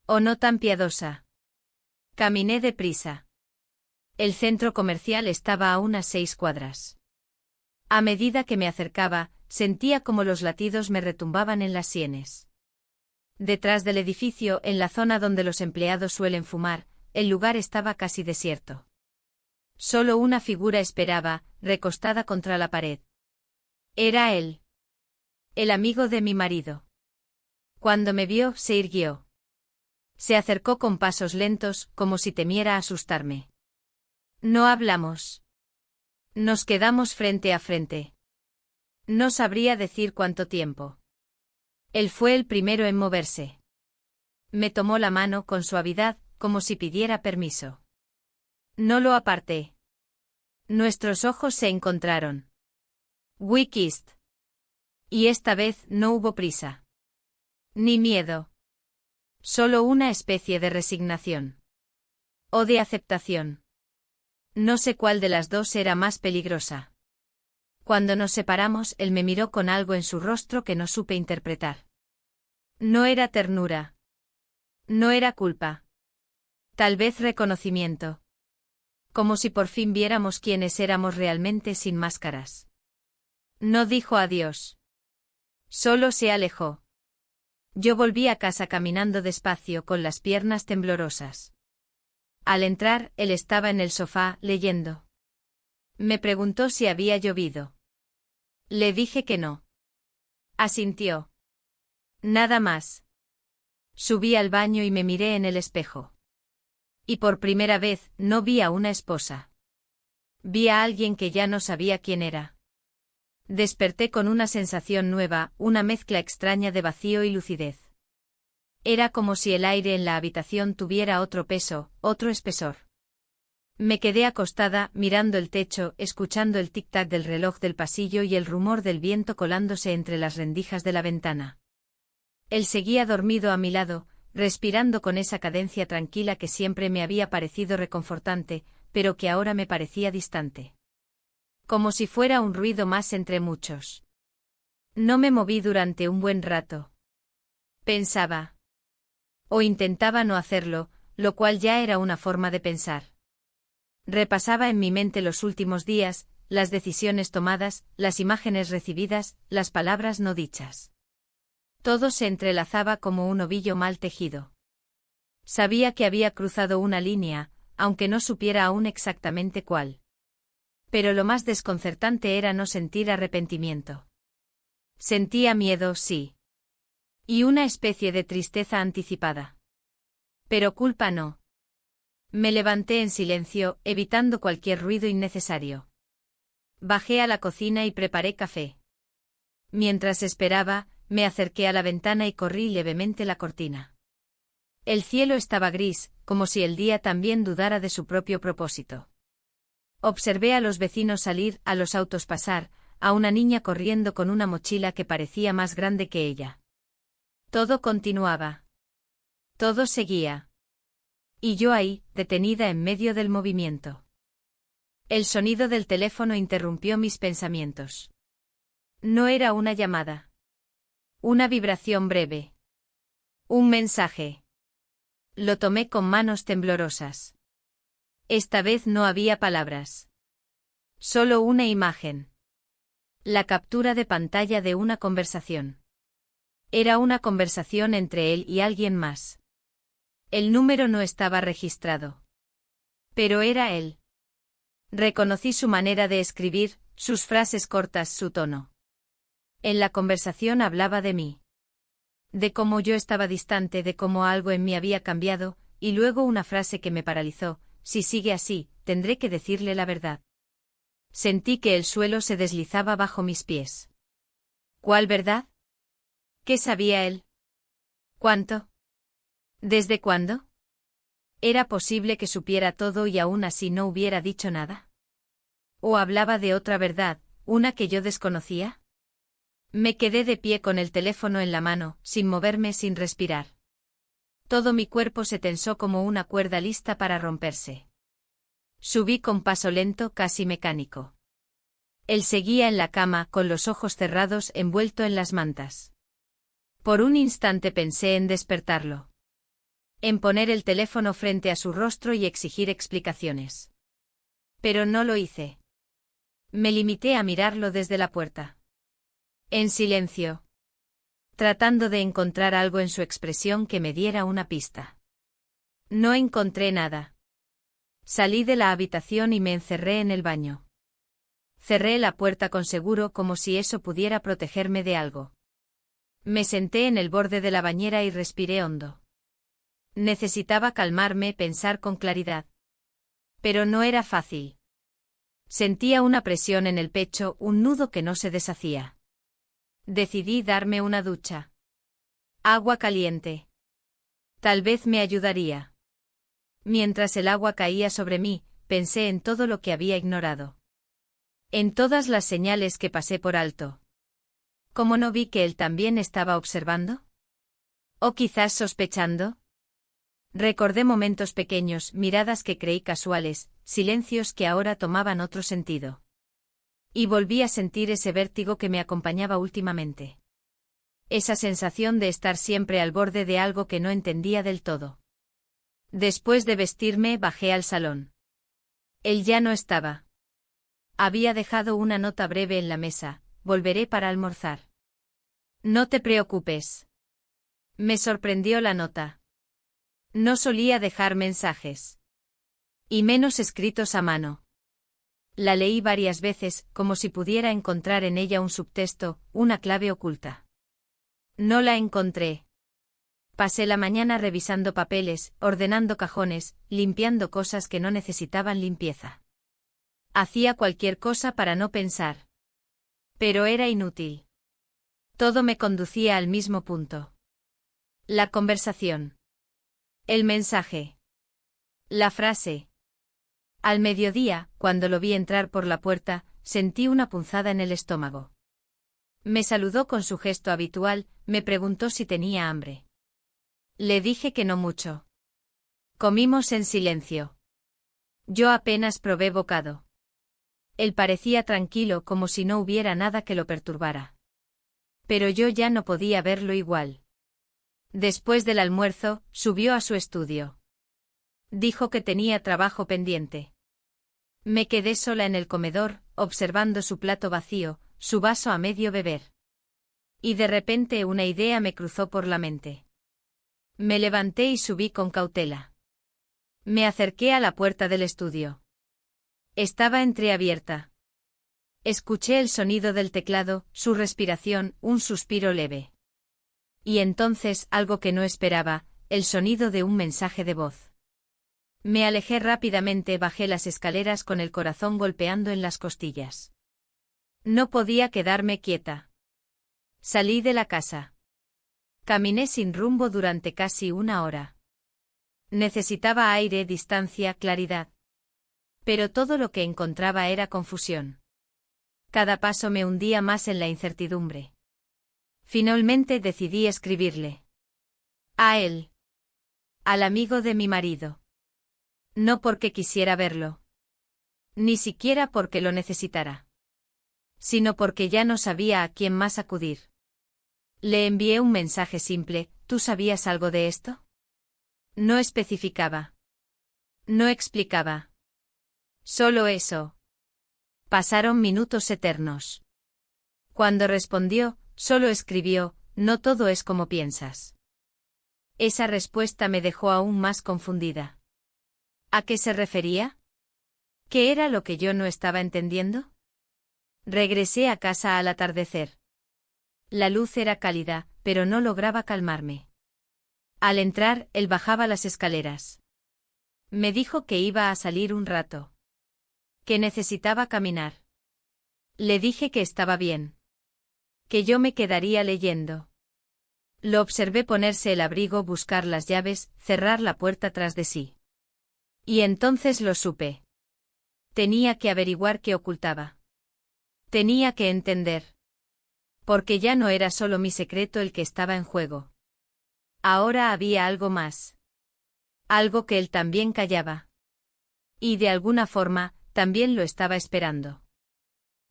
O no tan piadosa. Caminé deprisa. El centro comercial estaba a unas 6 cuadras. A medida que me acercaba, sentía como los latidos me retumbaban en las sienes. Detrás del edificio, en la zona donde los empleados suelen fumar, el lugar estaba casi desierto. Solo una figura esperaba, recostada contra la pared. Era él. El amigo de mi marido. Cuando me vio, se irguió. Se acercó con pasos lentos, como si temiera asustarme. No hablamos. Nos quedamos frente a frente. No sabría decir cuánto tiempo. Él fue el primero en moverse. Me tomó la mano con suavidad, como si pidiera permiso. No lo aparté. Nuestros ojos se encontraron. We kissed. Y esta vez no hubo prisa. Ni miedo. Solo una especie de resignación. O de aceptación. No sé cuál de las dos era más peligrosa. Cuando nos separamos, él me miró con algo en su rostro que no supe interpretar. No era ternura. No era culpa. Tal vez reconocimiento. Como si por fin viéramos quiénes éramos realmente sin máscaras. No dijo adiós. Solo se alejó. Yo volví a casa caminando despacio, con las piernas temblorosas. Al entrar, él estaba en el sofá, leyendo. Me preguntó si había llovido. Le dije que no. Asintió. Nada más. Subí al baño y me miré en el espejo. Y por primera vez, no vi a una esposa. Vi a alguien que ya no sabía quién era. Desperté con una sensación nueva, una mezcla extraña de vacío y lucidez. Era como si el aire en la habitación tuviera otro peso, otro espesor. Me quedé acostada, mirando el techo, escuchando el tic-tac del reloj del pasillo y el rumor del viento colándose entre las rendijas de la ventana. Él seguía dormido a mi lado, respirando con esa cadencia tranquila que siempre me había parecido reconfortante, pero que ahora me parecía distante. Como si fuera un ruido más entre muchos. No me moví durante un buen rato. Pensaba. O intentaba no hacerlo, lo cual ya era una forma de pensar. Repasaba en mi mente los últimos días, las decisiones tomadas, las imágenes recibidas, las palabras no dichas. Todo se entrelazaba como un ovillo mal tejido. Sabía que había cruzado una línea, aunque no supiera aún exactamente cuál. Pero lo más desconcertante era no sentir arrepentimiento. Sentía miedo, sí. Y una especie de tristeza anticipada. Pero culpa no. Me levanté en silencio, evitando cualquier ruido innecesario. Bajé a la cocina y preparé café. Mientras esperaba, me acerqué a la ventana y corrí levemente la cortina. El cielo estaba gris, como si el día también dudara de su propio propósito. Observé a los vecinos salir, a los autos pasar, a una niña corriendo con una mochila que parecía más grande que ella. Todo continuaba. Todo seguía. Y yo ahí, detenida en medio del movimiento. El sonido del teléfono interrumpió mis pensamientos. No era una llamada. Una vibración breve. Un mensaje. Lo tomé con manos temblorosas. Esta vez no había palabras. Solo una imagen. La captura de pantalla de una conversación. Era una conversación entre él y alguien más. El número no estaba registrado. Pero era él. Reconocí su manera de escribir, sus frases cortas, su tono. En la conversación hablaba de mí. De cómo yo estaba distante, de cómo algo en mí había cambiado, y luego una frase que me paralizó: si sigue así, tendré que decirle la verdad. Sentí que el suelo se deslizaba bajo mis pies. ¿Cuál verdad? ¿Qué sabía él? ¿Cuánto? ¿Desde cuándo? ¿Era posible que supiera todo y aún así no hubiera dicho nada? ¿O hablaba de otra verdad, una que yo desconocía? Me quedé de pie con el teléfono en la mano, sin moverme, sin respirar. Todo mi cuerpo se tensó como una cuerda lista para romperse. Subí con paso lento, casi mecánico. Él seguía en la cama, con los ojos cerrados, envuelto en las mantas. Por un instante pensé en despertarlo. En poner el teléfono frente a su rostro y exigir explicaciones. Pero no lo hice. Me limité a mirarlo desde la puerta. En silencio. Tratando de encontrar algo en su expresión que me diera una pista. No encontré nada. Salí de la habitación y me encerré en el baño. Cerré la puerta con seguro, como si eso pudiera protegerme de algo. Me senté en el borde de la bañera y respiré hondo. Necesitaba calmarme, pensar con claridad. Pero no era fácil. Sentía una presión en el pecho, un nudo que no se deshacía. Decidí darme una ducha. Agua caliente. Tal vez me ayudaría. Mientras el agua caía sobre mí, pensé en todo lo que había ignorado. En todas las señales que pasé por alto. ¿Cómo no vi que él también estaba observando? ¿O quizás sospechando? Recordé momentos pequeños, miradas que creí casuales, silencios que ahora tomaban otro sentido. Y volví a sentir ese vértigo que me acompañaba últimamente. Esa sensación de estar siempre al borde de algo que no entendía del todo. Después de vestirme, bajé al salón. Él ya no estaba. Había dejado una nota breve en la mesa: volveré para almorzar. No te preocupes. Me sorprendió la nota. No solía dejar mensajes. Y menos escritos a mano. La leí varias veces, como si pudiera encontrar en ella un subtexto, una clave oculta. No la encontré. Pasé la mañana revisando papeles, ordenando cajones, limpiando cosas que no necesitaban limpieza. Hacía cualquier cosa para no pensar. Pero era inútil. Todo me conducía al mismo punto. La conversación. El mensaje. La frase. Al mediodía, cuando lo vi entrar por la puerta, sentí una punzada en el estómago. Me saludó con su gesto habitual, me preguntó si tenía hambre. Le dije que no mucho. Comimos en silencio. Yo apenas probé bocado. Él parecía tranquilo, como si no hubiera nada que lo perturbara. Pero yo ya no podía verlo igual. Después del almuerzo, subió a su estudio. Dijo que tenía trabajo pendiente. Me quedé sola en el comedor, observando su plato vacío, su vaso a medio beber. Y de repente una idea me cruzó por la mente. Me levanté y subí con cautela. Me acerqué a la puerta del estudio. Estaba entreabierta. Escuché el sonido del teclado, su respiración, un suspiro leve. Y entonces, algo que no esperaba, el sonido de un mensaje de voz. Me alejé rápidamente, bajé las escaleras con el corazón golpeando en las costillas. No podía quedarme quieta. Salí de la casa. Caminé sin rumbo durante casi una hora. Necesitaba aire, distancia, claridad. Pero todo lo que encontraba era confusión. Cada paso me hundía más en la incertidumbre. Finalmente decidí escribirle. A él. Al amigo de mi marido. No porque quisiera verlo. Ni siquiera porque lo necesitara. sino porque ya no sabía a quién más acudir. Le envié un mensaje simple: ¿tú sabías algo de esto? No especificaba. No explicaba. Solo eso. Pasaron minutos eternos. Cuando respondió, solo escribió: no todo es como piensas. Esa respuesta me dejó aún más confundida. ¿A qué se refería? ¿Qué era lo que yo no estaba entendiendo? Regresé a casa al atardecer. La luz era cálida, pero no lograba calmarme. Al entrar, él bajaba las escaleras. Me dijo que iba a salir un rato. Que necesitaba caminar. Le dije que estaba bien. Que yo me quedaría leyendo. Lo observé ponerse el abrigo, buscar las llaves, cerrar la puerta tras de sí. Y entonces lo supe. Tenía que averiguar qué ocultaba. Tenía que entender. Porque ya no era solo mi secreto el que estaba en juego. Ahora había algo más. Algo que él también callaba. Y de alguna forma, también lo estaba esperando.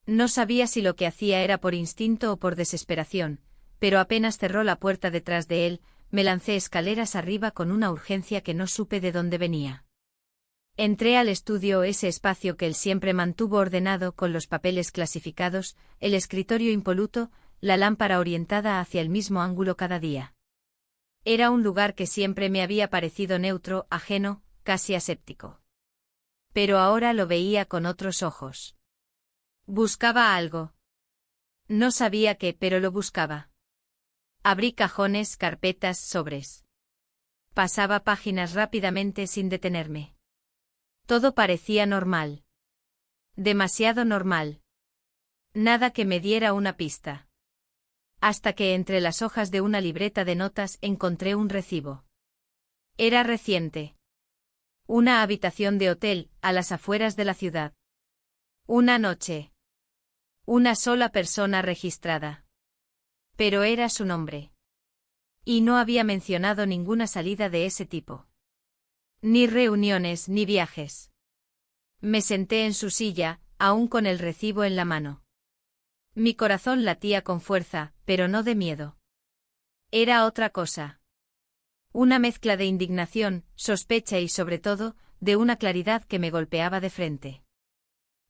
No sabía si lo que hacía era por instinto o por desesperación, pero apenas cerró la puerta detrás de él, me lancé escaleras arriba con una urgencia que no supe de dónde venía. Entré al estudio, ese espacio que él siempre mantuvo ordenado con los papeles clasificados, el escritorio impoluto, la lámpara orientada hacia el mismo ángulo cada día. Era un lugar que siempre me había parecido neutro, ajeno, casi aséptico. Pero ahora lo veía con otros ojos. Buscaba algo. No sabía qué, pero lo buscaba. Abrí cajones, carpetas, sobres. Pasaba páginas rápidamente sin detenerme. Todo parecía normal. Demasiado normal. Nada que me diera una pista. Hasta que entre las hojas de una libreta de notas encontré un recibo. Era reciente. Una habitación de hotel, a las afueras de la ciudad. Una noche. Una sola persona registrada. Pero era su nombre. Y no había mencionado ninguna salida de ese tipo. Ni reuniones ni viajes. Me senté en su silla, aún con el recibo en la mano. Mi corazón latía con fuerza, pero no de miedo. Era otra cosa. Una mezcla de indignación, sospecha y sobre todo, de una claridad que me golpeaba de frente.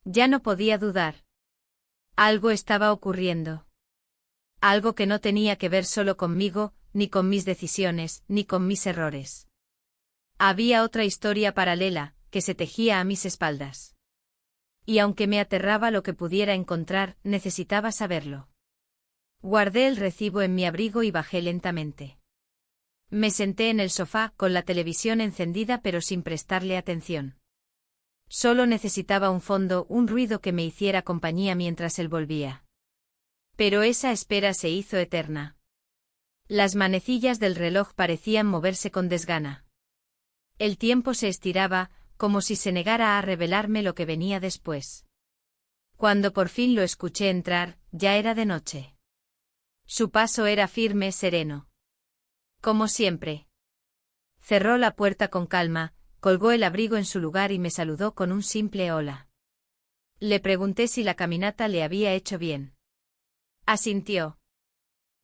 Ya no podía dudar. Algo estaba ocurriendo. Algo que no tenía que ver solo conmigo, ni con mis decisiones, ni con mis errores. Había otra historia paralela, que se tejía a mis espaldas. Y aunque me aterraba lo que pudiera encontrar, necesitaba saberlo. Guardé el recibo en mi abrigo y bajé lentamente. Me senté en el sofá, con la televisión encendida pero sin prestarle atención. Solo necesitaba un fondo, un ruido que me hiciera compañía mientras él volvía. Pero esa espera se hizo eterna. Las manecillas del reloj parecían moverse con desgana. El tiempo se estiraba, como si se negara a revelarme lo que venía después. Cuando por fin lo escuché entrar, ya era de noche. Su paso era firme, sereno. Como siempre. Cerró la puerta con calma, colgó el abrigo en su lugar y me saludó con un simple hola. Le pregunté si la caminata le había hecho bien. Asintió.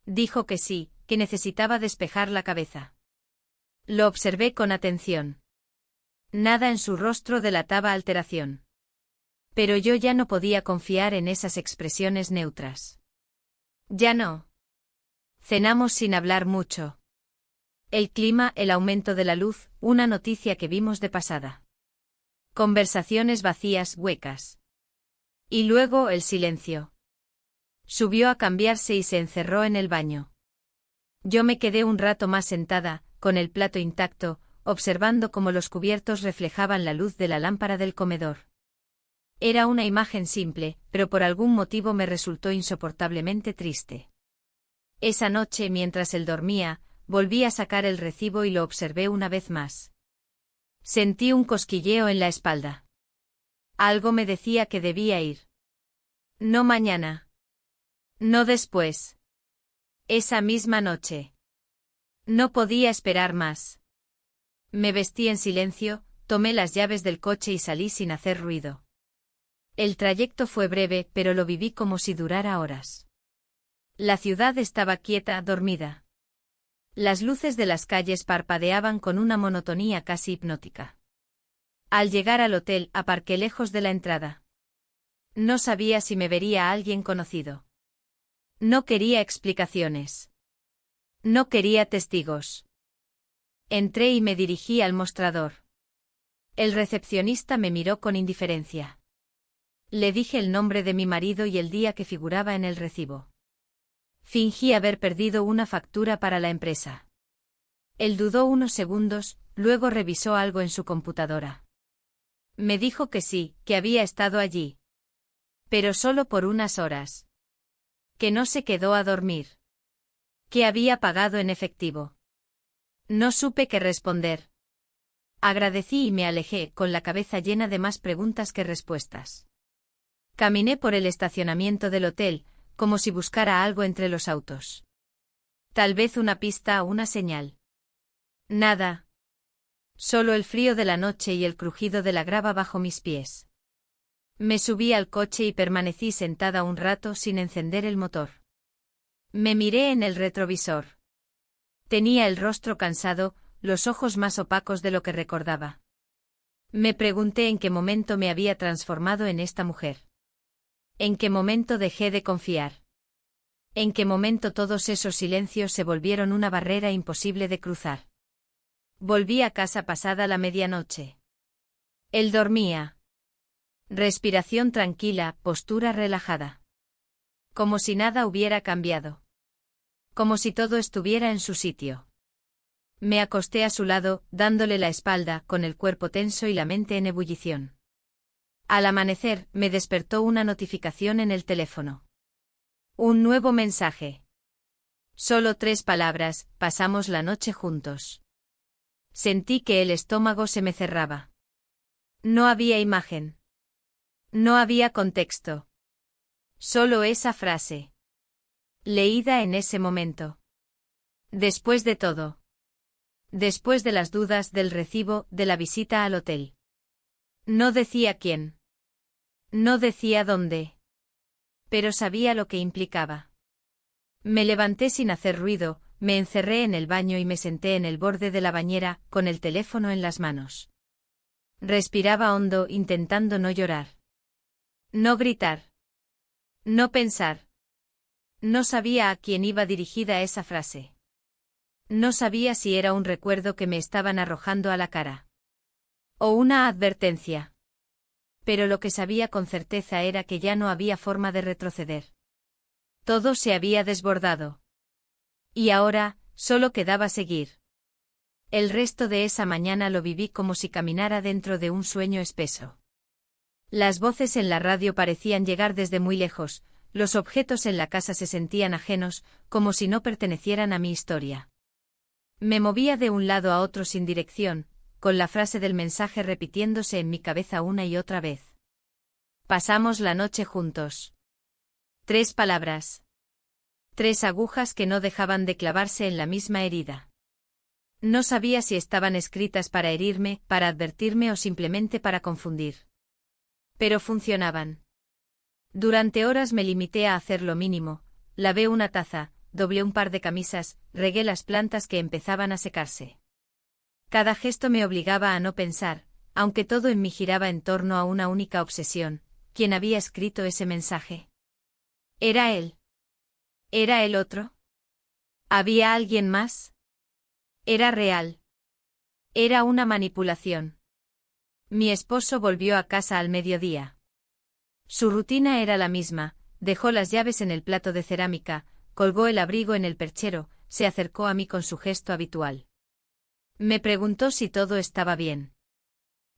Dijo que sí, que necesitaba despejar la cabeza. Lo observé con atención. Nada en su rostro delataba alteración. Pero yo ya no podía confiar en esas expresiones neutras. Ya no. Cenamos sin hablar mucho. El clima, el aumento de la luz, una noticia que vimos de pasada. Conversaciones vacías, huecas. Y luego el silencio. Subió a cambiarse y se encerró en el baño. Yo me quedé un rato más sentada, con el plato intacto, observando cómo los cubiertos reflejaban la luz de la lámpara del comedor. Era una imagen simple, pero por algún motivo me resultó insoportablemente triste. Esa noche, mientras él dormía, volví a sacar el recibo y lo observé una vez más. Sentí un cosquilleo en la espalda. Algo me decía que debía ir. No mañana. No después. Esa misma noche. No podía esperar más. Me vestí en silencio, tomé las llaves del coche y salí sin hacer ruido. El trayecto fue breve, pero lo viví como si durara horas. La ciudad estaba quieta, dormida. Las luces de las calles parpadeaban con una monotonía casi hipnótica. Al llegar al hotel, aparqué lejos de la entrada. No sabía si me vería a alguien conocido. No quería explicaciones. No quería testigos. Entré y me dirigí al mostrador. El recepcionista me miró con indiferencia. Le dije el nombre de mi marido y el día que figuraba en el recibo. Fingí haber perdido una factura para la empresa. Él dudó unos segundos, luego revisó algo en su computadora. Me dijo que sí, que había estado allí. Pero solo por unas horas. Que no se quedó a dormir. Que había pagado en efectivo. No supe qué responder. Agradecí y me alejé, con la cabeza llena de más preguntas que respuestas. Caminé por el estacionamiento del hotel, como si buscara algo entre los autos. Tal vez una pista o una señal. Nada. Solo el frío de la noche y el crujido de la grava bajo mis pies. Me subí al coche y permanecí sentada un rato sin encender el motor. Me miré en el retrovisor. Tenía el rostro cansado, los ojos más opacos de lo que recordaba. Me pregunté en qué momento me había transformado en esta mujer. ¿En qué momento dejé de confiar? ¿En qué momento todos esos silencios se volvieron una barrera imposible de cruzar? Volví a casa pasada la medianoche. Él dormía. Respiración tranquila, postura relajada. Como si nada hubiera cambiado. Como si todo estuviera en su sitio. Me acosté a su lado, dándole la espalda, con el cuerpo tenso y la mente en ebullición. Al amanecer, me despertó una notificación en el teléfono. Un nuevo mensaje. Solo 3 palabras, pasamos la noche juntos. Sentí que el estómago se me cerraba. No había imagen. No había contexto. Solo esa frase. Leída en ese momento. Después de todo. Después de las dudas del recibo, de la visita al hotel. No decía quién. No decía dónde. Pero sabía lo que implicaba. Me levanté sin hacer ruido, me encerré en el baño y me senté en el borde de la bañera, con el teléfono en las manos. Respiraba hondo, intentando no llorar. No gritar. No pensar. No sabía a quién iba dirigida esa frase. No sabía si era un recuerdo que me estaban arrojando a la cara. O una advertencia. Pero lo que sabía con certeza era que ya no había forma de retroceder. Todo se había desbordado. Y ahora, solo quedaba seguir. El resto de esa mañana lo viví como si caminara dentro de un sueño espeso. Las voces en la radio parecían llegar desde muy lejos, los objetos en la casa se sentían ajenos, como si no pertenecieran a mi historia. Me movía de un lado a otro sin dirección, con la frase del mensaje repitiéndose en mi cabeza una y otra vez. Pasamos la noche juntos. 3 palabras. 3 agujas que no dejaban de clavarse en la misma herida. No sabía si estaban escritas para herirme, para advertirme o simplemente para confundir. Pero funcionaban. Durante horas me limité a hacer lo mínimo, lavé una taza, doblé un par de camisas, regué las plantas que empezaban a secarse. Cada gesto me obligaba a no pensar, aunque todo en mí giraba en torno a una única obsesión. ¿Quién había escrito ese mensaje? ¿Era él? ¿Era el otro? ¿Había alguien más? Era real. Era una manipulación. Mi esposo volvió a casa al mediodía. Su rutina era la misma, dejó las llaves en el plato de cerámica, colgó el abrigo en el perchero, se acercó a mí con su gesto habitual. Me preguntó si todo estaba bien.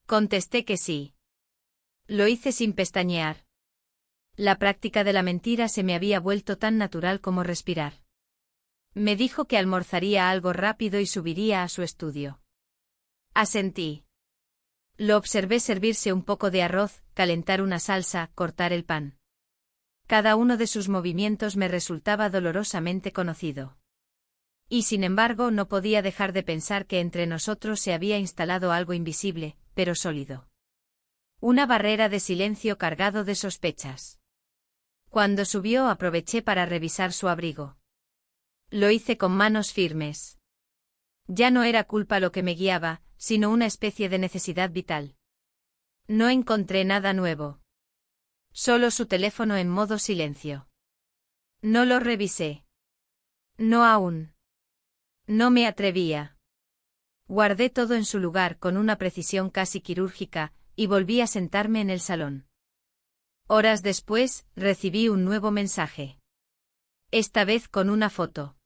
Contesté que sí. Lo hice sin pestañear. La práctica de la mentira se me había vuelto tan natural como respirar. Me dijo que almorzaría algo rápido y subiría a su estudio. Asentí. Lo observé servirse un poco de arroz, calentar una salsa, cortar el pan. Cada uno de sus movimientos me resultaba dolorosamente conocido. Y sin embargo no podía dejar de pensar que entre nosotros se había instalado algo invisible, pero sólido. Una barrera de silencio cargado de sospechas. Cuando subió aproveché para revisar su abrigo. Lo hice con manos firmes. Ya no era culpa lo que me guiaba, sino una especie de necesidad vital. No encontré nada nuevo. Solo su teléfono en modo silencio. No lo revisé. No aún. No me atrevía. Guardé todo en su lugar con una precisión casi quirúrgica, y volví a sentarme en el salón. Horas después, recibí un nuevo mensaje. Esta vez con una foto.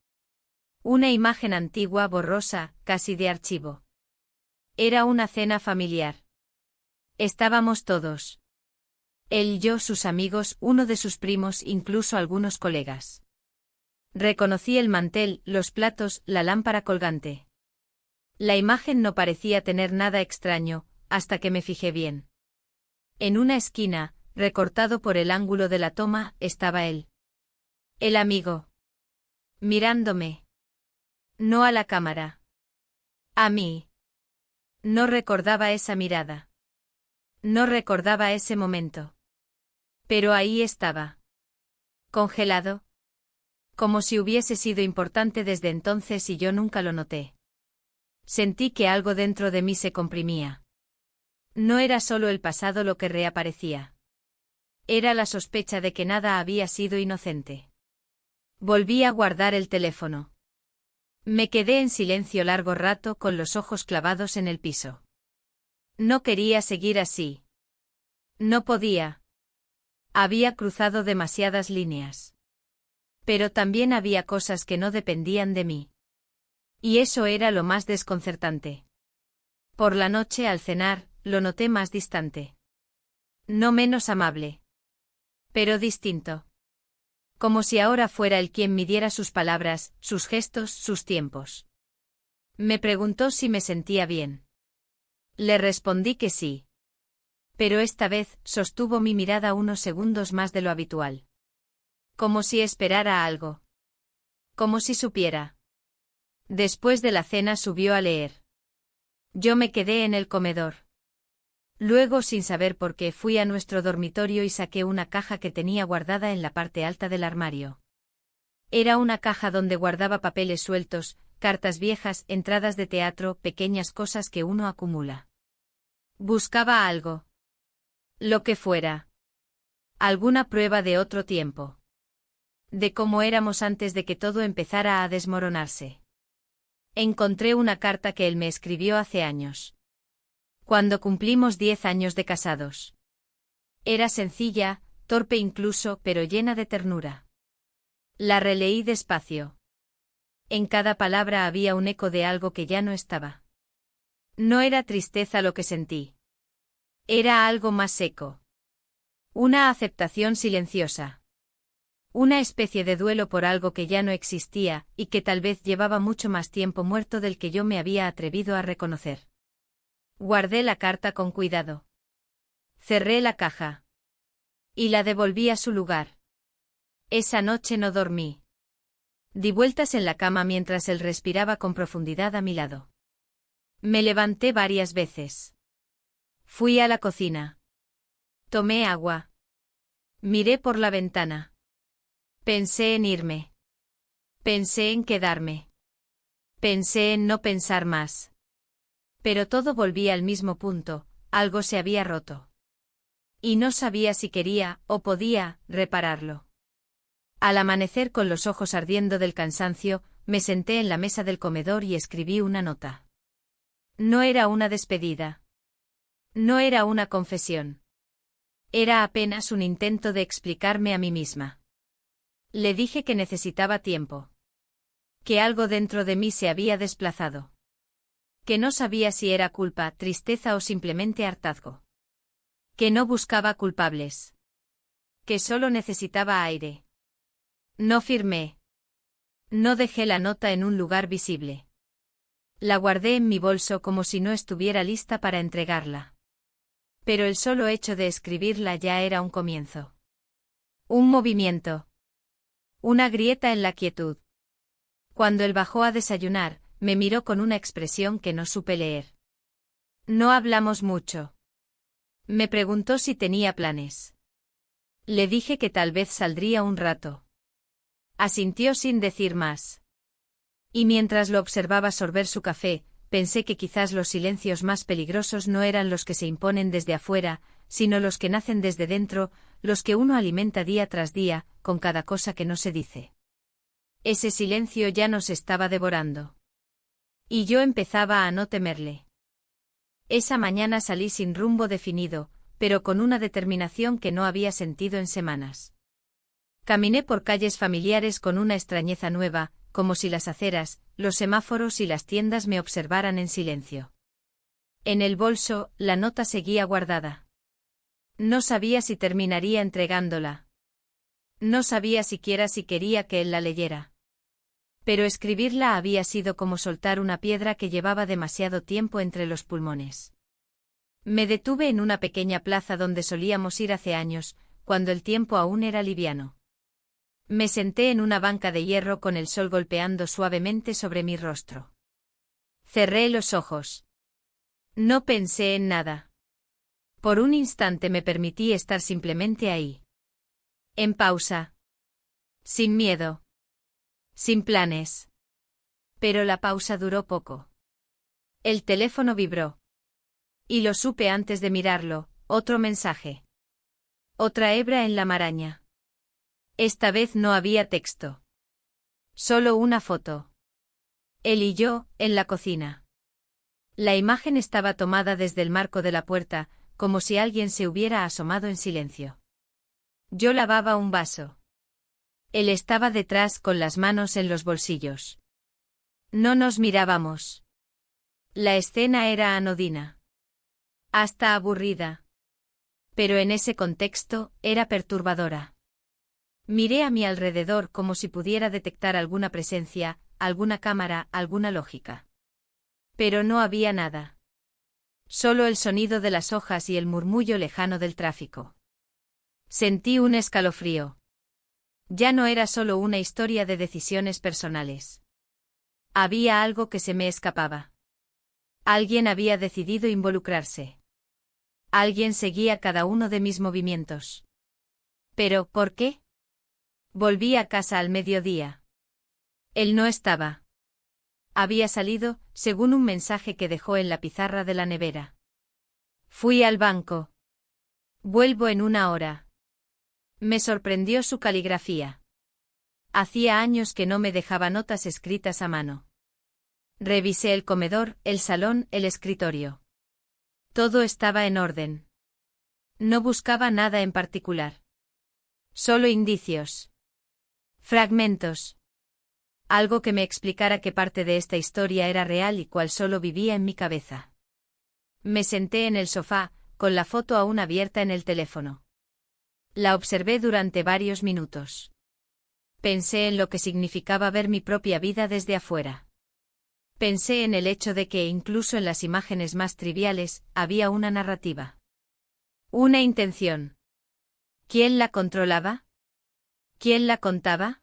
Una imagen antigua, borrosa, casi de archivo. Era una cena familiar. Estábamos todos. Él, yo, sus amigos, uno de sus primos, incluso algunos colegas. Reconocí el mantel, los platos, la lámpara colgante. La imagen no parecía tener nada extraño, hasta que me fijé bien. En una esquina, recortado por el ángulo de la toma, estaba él. El amigo. Mirándome. No a la cámara. A mí. No recordaba esa mirada. No recordaba ese momento. Pero ahí estaba. Congelado. Como si hubiese sido importante desde entonces y yo nunca lo noté. Sentí que algo dentro de mí se comprimía. No era solo el pasado lo que reaparecía. Era la sospecha de que nada había sido inocente. Volví a guardar el teléfono. Me quedé en silencio largo rato con los ojos clavados en el piso. No quería seguir así. No podía. Había cruzado demasiadas líneas. Pero también había cosas que no dependían de mí. Y eso era lo más desconcertante. Por la noche al cenar, lo noté más distante. No menos amable. Pero distinto. Como si ahora fuera él quien midiera sus palabras, sus gestos, sus tiempos. Me preguntó si me sentía bien. Le respondí que sí. Pero esta vez sostuvo mi mirada unos segundos más de lo habitual. Como si esperara algo. Como si supiera. Después de la cena subió a leer. Yo me quedé en el comedor. Luego, sin saber por qué, fui a nuestro dormitorio y saqué una caja que tenía guardada en la parte alta del armario. Era una caja donde guardaba papeles sueltos, cartas viejas, entradas de teatro, pequeñas cosas que uno acumula. Buscaba algo. Lo que fuera. Alguna prueba de otro tiempo. De cómo éramos antes de que todo empezara a desmoronarse. Encontré una carta que él me escribió hace años. Cuando cumplimos 10 años de casados. Era sencilla, torpe incluso, pero llena de ternura. La releí despacio. En cada palabra había un eco de algo que ya no estaba. No era tristeza lo que sentí. Era algo más seco. Una aceptación silenciosa. Una especie de duelo por algo que ya no existía, y que tal vez llevaba mucho más tiempo muerto del que yo me había atrevido a reconocer. Guardé la carta con cuidado. Cerré la caja. Y la devolví a su lugar. Esa noche no dormí. Di vueltas en la cama mientras él respiraba con profundidad a mi lado. Me levanté varias veces. Fui a la cocina. Tomé agua. Miré por la ventana. Pensé en irme. Pensé en quedarme. Pensé en no pensar más. Pero todo volvía al mismo punto, algo se había roto. Y no sabía si quería, o podía, repararlo. Al amanecer con los ojos ardiendo del cansancio, me senté en la mesa del comedor y escribí una nota. No era una despedida. No era una confesión. Era apenas un intento de explicarme a mí misma. Le dije que necesitaba tiempo. Que algo dentro de mí se había desplazado. Que no sabía si era culpa, tristeza o simplemente hartazgo. Que no buscaba culpables. Que solo necesitaba aire. No firmé. No dejé la nota en un lugar visible. La guardé en mi bolso como si no estuviera lista para entregarla. Pero el solo hecho de escribirla ya era un comienzo. Un movimiento. Una grieta en la quietud. Cuando él bajó a desayunar, me miró con una expresión que no supe leer. No hablamos mucho. Me preguntó si tenía planes. Le dije que tal vez saldría un rato. Asintió sin decir más. Y mientras lo observaba sorber su café, pensé que quizás los silencios más peligrosos no eran los que se imponen desde afuera, sino los que nacen desde dentro, los que uno alimenta día tras día, con cada cosa que no se dice. Ese silencio ya nos estaba devorando. Y yo empezaba a no temerle. Esa mañana salí sin rumbo definido, pero con una determinación que no había sentido en semanas. Caminé por calles familiares con una extrañeza nueva, como si las aceras, los semáforos y las tiendas me observaran en silencio. En el bolso, la nota seguía guardada. No sabía si terminaría entregándola. No sabía siquiera si quería que él la leyera. Pero escribirla había sido como soltar una piedra que llevaba demasiado tiempo entre los pulmones. Me detuve en una pequeña plaza donde solíamos ir hace años, cuando el tiempo aún era liviano. Me senté en una banca de hierro con el sol golpeando suavemente sobre mi rostro. Cerré los ojos. No pensé en nada. Por un instante me permití estar simplemente ahí. En pausa. Sin miedo. Sin planes. Pero la pausa duró poco. El teléfono vibró. Y lo supe antes de mirarlo, otro mensaje. Otra hebra en la maraña. Esta vez no había texto. Solo una foto. Él y yo, en la cocina. La imagen estaba tomada desde el marco de la puerta, como si alguien se hubiera asomado en silencio. Yo lavaba un vaso. Él estaba detrás con las manos en los bolsillos. No nos mirábamos. La escena era anodina. Hasta aburrida. Pero en ese contexto, era perturbadora. Miré a mi alrededor como si pudiera detectar alguna presencia, alguna cámara, alguna lógica. Pero no había nada. Solo el sonido de las hojas y el murmullo lejano del tráfico. Sentí un escalofrío. Ya no era solo una historia de decisiones personales. Había algo que se me escapaba. Alguien había decidido involucrarse. Alguien seguía cada uno de mis movimientos. Pero, ¿por qué? Volví a casa al mediodía. Él no estaba. Había salido, según un mensaje que dejó en la pizarra de la nevera. Fui al banco. Vuelvo en una hora. Me sorprendió su caligrafía. Hacía años que no me dejaba notas escritas a mano. Revisé el comedor, el salón, el escritorio. Todo estaba en orden. No buscaba nada en particular. Solo indicios. Fragmentos. Algo que me explicara qué parte de esta historia era real y cuál solo vivía en mi cabeza. Me senté en el sofá, con la foto aún abierta en el teléfono. La observé durante varios minutos. Pensé en lo que significaba ver mi propia vida desde afuera. Pensé en el hecho de que, incluso en las imágenes más triviales, había una narrativa. Una intención. ¿Quién la controlaba? ¿Quién la contaba?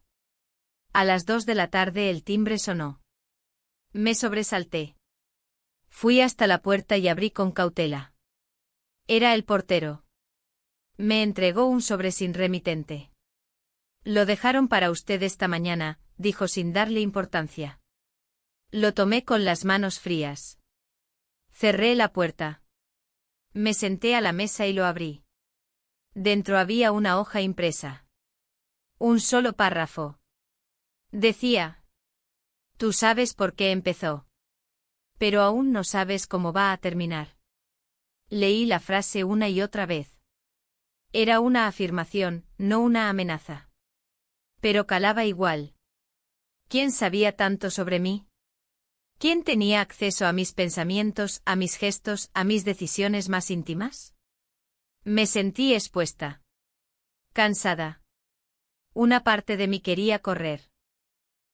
A las 2 de la tarde el timbre sonó. Me sobresalté. Fui hasta la puerta y abrí con cautela. Era el portero. Me entregó un sobre sin remitente. Lo dejaron para usted esta mañana, dijo sin darle importancia. Lo tomé con las manos frías. Cerré la puerta. Me senté a la mesa y lo abrí. Dentro había una hoja impresa. Un solo párrafo. Decía: tú sabes por qué empezó. Pero aún no sabes cómo va a terminar. Leí la frase una y otra vez. Era una afirmación, no una amenaza. Pero calaba igual. ¿Quién sabía tanto sobre mí? ¿Quién tenía acceso a mis pensamientos, a mis gestos, a mis decisiones más íntimas? Me sentí expuesta. Cansada. Una parte de mí quería correr.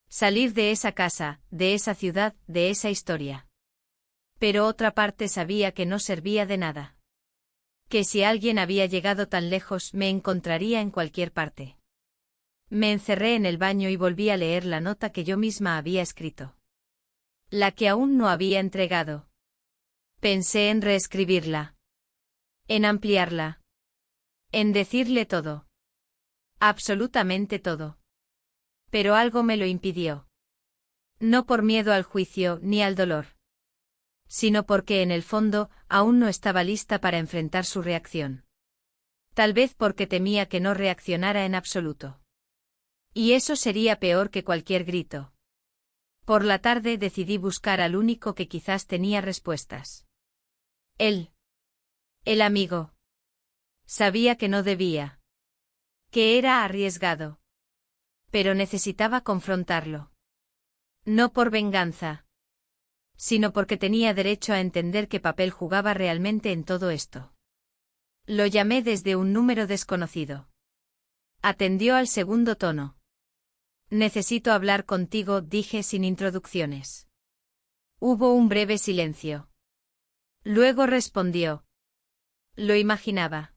Salir de esa casa, de esa ciudad, de esa historia. Pero otra parte sabía que no servía de nada. Que si alguien había llegado tan lejos me encontraría en cualquier parte. Me encerré en el baño y volví a leer la nota que yo misma había escrito. La que aún no había entregado. Pensé en reescribirla. En ampliarla. En decirle todo. Absolutamente todo. Pero algo me lo impidió. No por miedo al juicio ni al dolor. Sino porque en el fondo aún no estaba lista para enfrentar su reacción. Tal vez porque temía que no reaccionara en absoluto. Y eso sería peor que cualquier grito. Por la tarde decidí buscar al único que quizás tenía respuestas. Él. El amigo. Sabía que no debía. Que era arriesgado. Pero necesitaba confrontarlo. No por venganza. Sino porque tenía derecho a entender qué papel jugaba realmente en todo esto. Lo llamé desde un número desconocido. Atendió al segundo tono. Necesito hablar contigo, dije sin introducciones. Hubo un breve silencio. Luego respondió. Lo imaginaba.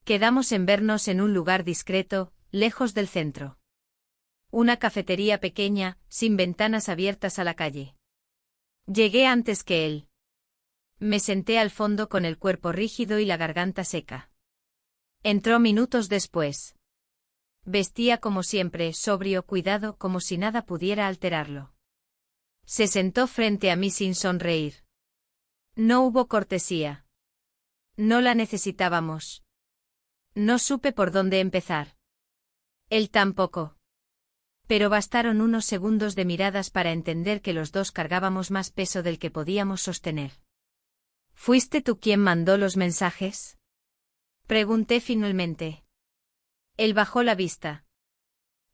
Quedamos en vernos en un lugar discreto, lejos del centro. Una cafetería pequeña, sin ventanas abiertas a la calle. Llegué antes que él. Me senté al fondo con el cuerpo rígido y la garganta seca. Entró minutos después. Vestía como siempre, sobrio, cuidado, como si nada pudiera alterarlo. Se sentó frente a mí sin sonreír. No hubo cortesía. No la necesitábamos. No supe por dónde empezar. Él tampoco. Pero bastaron unos segundos de miradas para entender que los dos cargábamos más peso del que podíamos sostener. ¿Fuiste tú quien mandó los mensajes? Pregunté finalmente. Él bajó la vista.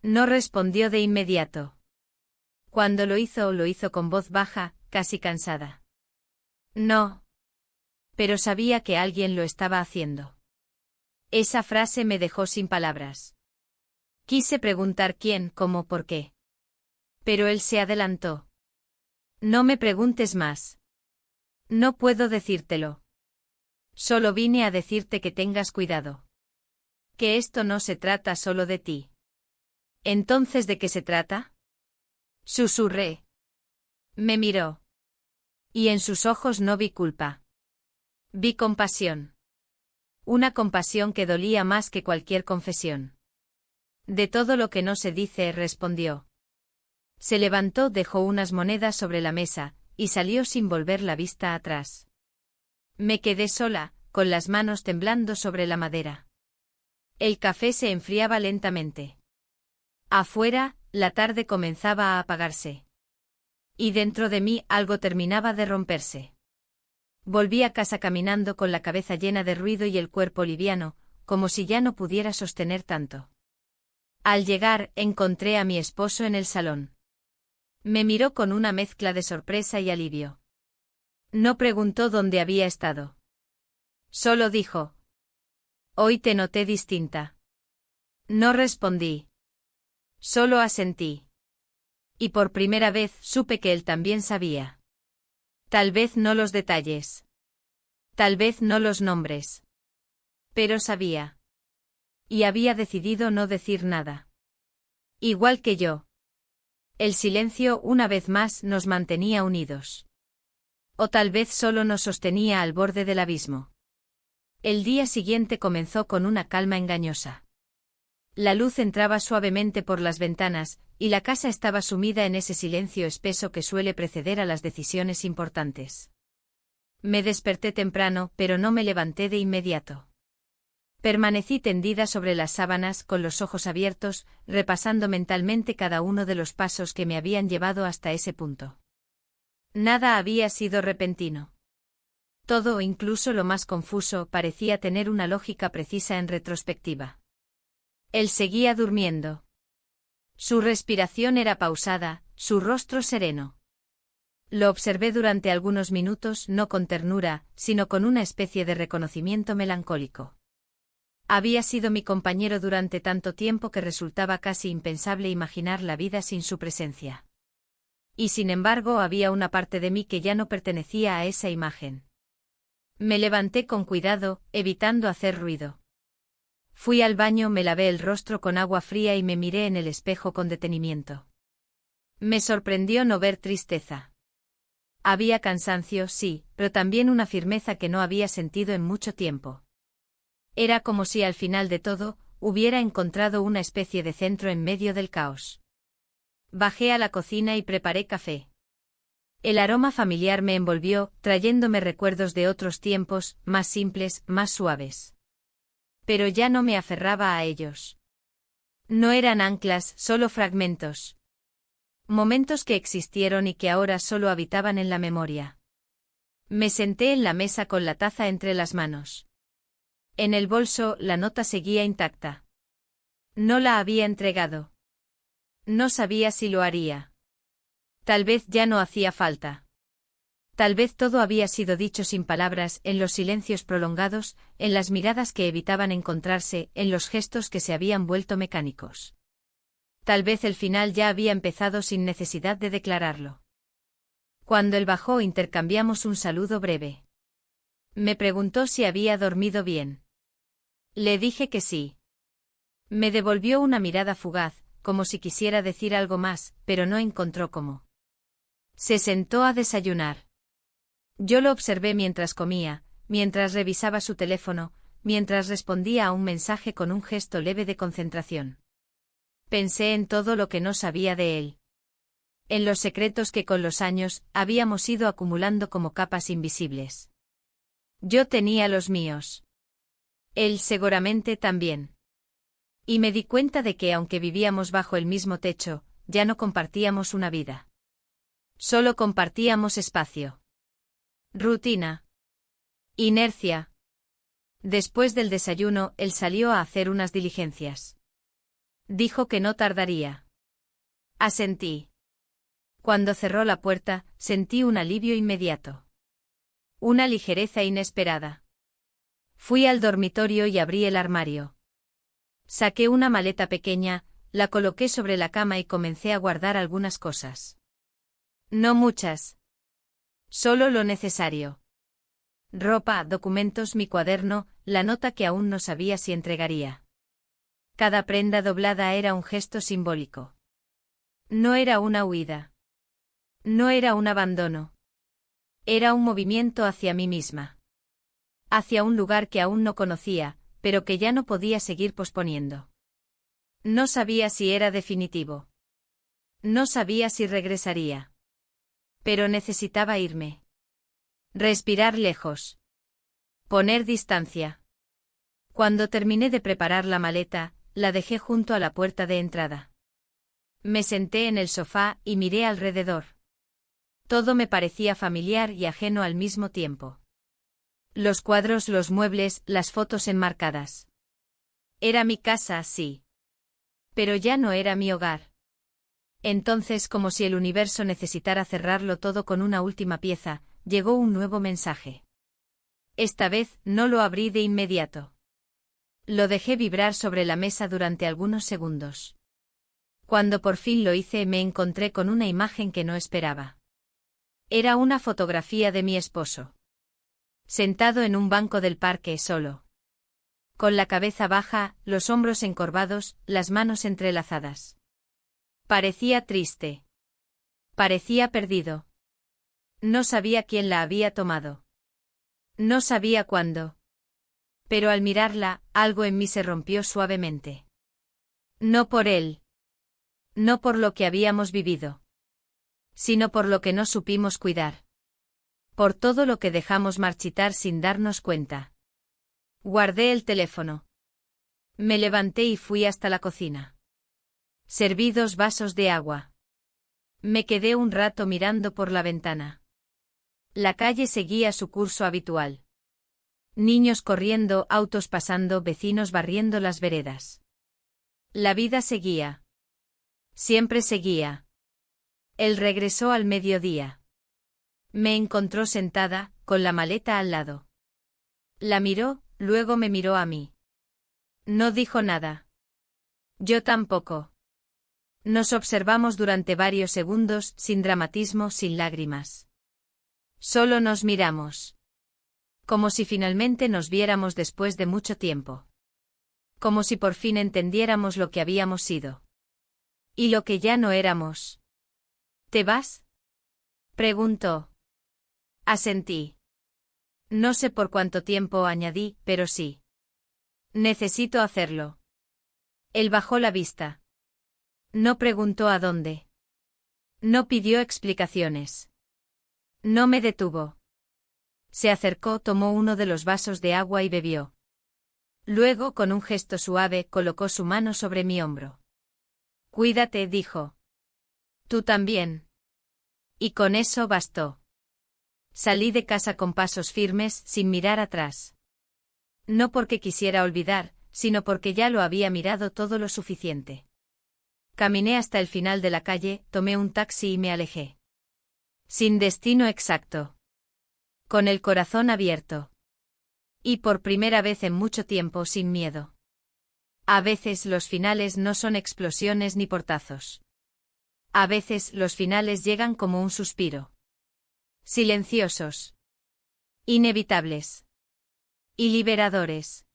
No respondió de inmediato. Cuando lo hizo con voz baja, casi cansada. No. Pero sabía que alguien lo estaba haciendo. Esa frase me dejó sin palabras. Quise preguntar quién, cómo, por qué. Pero él se adelantó. No me preguntes más. No puedo decírtelo. Solo vine a decirte que tengas cuidado. Que esto no se trata solo de ti. ¿Entonces de qué se trata? Susurré. Me miró. Y en sus ojos no vi culpa. Vi compasión. Una compasión que dolía más que cualquier confesión. De todo lo que no se dice, respondió. Se levantó, dejó unas monedas sobre la mesa, y salió sin volver la vista atrás. Me quedé sola, con las manos temblando sobre la madera. El café se enfriaba lentamente. Afuera, la tarde comenzaba a apagarse. Y dentro de mí algo terminaba de romperse. Volví a casa caminando con la cabeza llena de ruido y el cuerpo liviano, como si ya no pudiera sostener tanto. Al llegar, encontré a mi esposo en el salón. Me miró con una mezcla de sorpresa y alivio. No preguntó dónde había estado. Solo dijo: «Hoy te noté distinta». No respondí. Solo asentí. Y por primera vez supe que él también sabía. Tal vez no los detalles. Tal vez no los nombres. Pero sabía. Y había decidido no decir nada. Igual que yo. El silencio, una vez más, nos mantenía unidos. O tal vez solo nos sostenía al borde del abismo. El día siguiente comenzó con una calma engañosa. La luz entraba suavemente por las ventanas, y la casa estaba sumida en ese silencio espeso que suele preceder a las decisiones importantes. Me desperté temprano, pero no me levanté de inmediato. Permanecí tendida sobre las sábanas con los ojos abiertos, repasando mentalmente cada uno de los pasos que me habían llevado hasta ese punto. Nada había sido repentino. Todo, incluso lo más confuso, parecía tener una lógica precisa en retrospectiva. Él seguía durmiendo. Su respiración era pausada, su rostro sereno. Lo observé durante algunos minutos, no con ternura, sino con una especie de reconocimiento melancólico. Había sido mi compañero durante tanto tiempo que resultaba casi impensable imaginar la vida sin su presencia. Y sin embargo había una parte de mí que ya no pertenecía a esa imagen. Me levanté con cuidado, evitando hacer ruido. Fui al baño, me lavé el rostro con agua fría y me miré en el espejo con detenimiento. Me sorprendió no ver tristeza. Había cansancio, sí, pero también una firmeza que no había sentido en mucho tiempo. Era como si al final de todo, hubiera encontrado una especie de centro en medio del caos. Bajé a la cocina y preparé café. El aroma familiar me envolvió, trayéndome recuerdos de otros tiempos, más simples, más suaves. Pero ya no me aferraba a ellos. No eran anclas, solo fragmentos. Momentos que existieron y que ahora solo habitaban en la memoria. Me senté en la mesa con la taza entre las manos. En el bolso, la nota seguía intacta. No la había entregado. No sabía si lo haría. Tal vez ya no hacía falta. Tal vez todo había sido dicho sin palabras, en los silencios prolongados, en las miradas que evitaban encontrarse, en los gestos que se habían vuelto mecánicos. Tal vez el final ya había empezado sin necesidad de declararlo. Cuando él bajó intercambiamos un saludo breve. Me preguntó si había dormido bien. Le dije que sí. Me devolvió una mirada fugaz, como si quisiera decir algo más, pero no encontró cómo. Se sentó a desayunar. Yo lo observé mientras comía, mientras revisaba su teléfono, mientras respondía a un mensaje con un gesto leve de concentración. Pensé en todo lo que no sabía de él. En los secretos que con los años habíamos ido acumulando como capas invisibles. Yo tenía los míos. Él seguramente también. Y me di cuenta de que aunque vivíamos bajo el mismo techo, ya no compartíamos una vida. Solo compartíamos espacio. Rutina. Inercia. Después del desayuno, él salió a hacer unas diligencias. Dijo que no tardaría. Asentí. Cuando cerró la puerta, sentí un alivio inmediato. Una ligereza inesperada. Fui al dormitorio y abrí el armario. Saqué una maleta pequeña, la coloqué sobre la cama y comencé a guardar algunas cosas. No muchas. Solo lo necesario. Ropa, documentos, mi cuaderno, la nota que aún no sabía si entregaría. Cada prenda doblada era un gesto simbólico. No era una huida. No era un abandono. Era un movimiento hacia mí misma. Hacia un lugar que aún no conocía, pero que ya no podía seguir posponiendo. No sabía si era definitivo. No sabía si regresaría. Pero necesitaba irme. Respirar lejos. Poner distancia. Cuando terminé de preparar la maleta, la dejé junto a la puerta de entrada. Me senté en el sofá y miré alrededor. Todo me parecía familiar y ajeno al mismo tiempo. Los cuadros, los muebles, las fotos enmarcadas. Era mi casa, sí. Pero ya no era mi hogar. Entonces, como si el universo necesitara cerrarlo todo con una última pieza, llegó un nuevo mensaje. Esta vez, no lo abrí de inmediato. Lo dejé vibrar sobre la mesa durante algunos segundos. Cuando por fin lo hice, me encontré con una imagen que no esperaba. Era una fotografía de mi esposo. Sentado en un banco del parque solo. Con la cabeza baja, los hombros encorvados, las manos entrelazadas. Parecía triste. Parecía perdido. No sabía quién la había tomado. No sabía cuándo. Pero al mirarla, algo en mí se rompió suavemente. No por él. No por lo que habíamos vivido. Sino por lo que no supimos cuidar. Por todo lo que dejamos marchitar sin darnos cuenta. Guardé el teléfono. Me levanté y fui hasta la cocina. Serví 2 vasos de agua. Me quedé un rato mirando por la ventana. La calle seguía su curso habitual. Niños corriendo, autos pasando, vecinos barriendo las veredas. La vida seguía. Siempre seguía. Él regresó al mediodía. Me encontró sentada, con la maleta al lado. La miró, luego me miró a mí. No dijo nada. Yo tampoco. Nos observamos durante varios segundos, sin dramatismo, sin lágrimas. Solo nos miramos. Como si finalmente nos viéramos después de mucho tiempo. Como si por fin entendiéramos lo que habíamos sido. Y lo que ya no éramos. ¿Te vas?, preguntó. Asentí. No sé por cuánto tiempo, añadí, pero sí. Necesito hacerlo. Él bajó la vista. No preguntó a dónde. No pidió explicaciones. No me detuvo. Se acercó, tomó uno de los vasos de agua y bebió. Luego, con un gesto suave, colocó su mano sobre mi hombro. Cuídate, dijo. Tú también. Y con eso bastó. Salí de casa con pasos firmes, sin mirar atrás. No porque quisiera olvidar, sino porque ya lo había mirado todo lo suficiente. Caminé hasta el final de la calle, tomé un taxi y me alejé. Sin destino exacto. Con el corazón abierto. Y por primera vez en mucho tiempo sin miedo. A veces los finales no son explosiones ni portazos. A veces los finales llegan como un suspiro. Silenciosos. Inevitables. Y liberadores.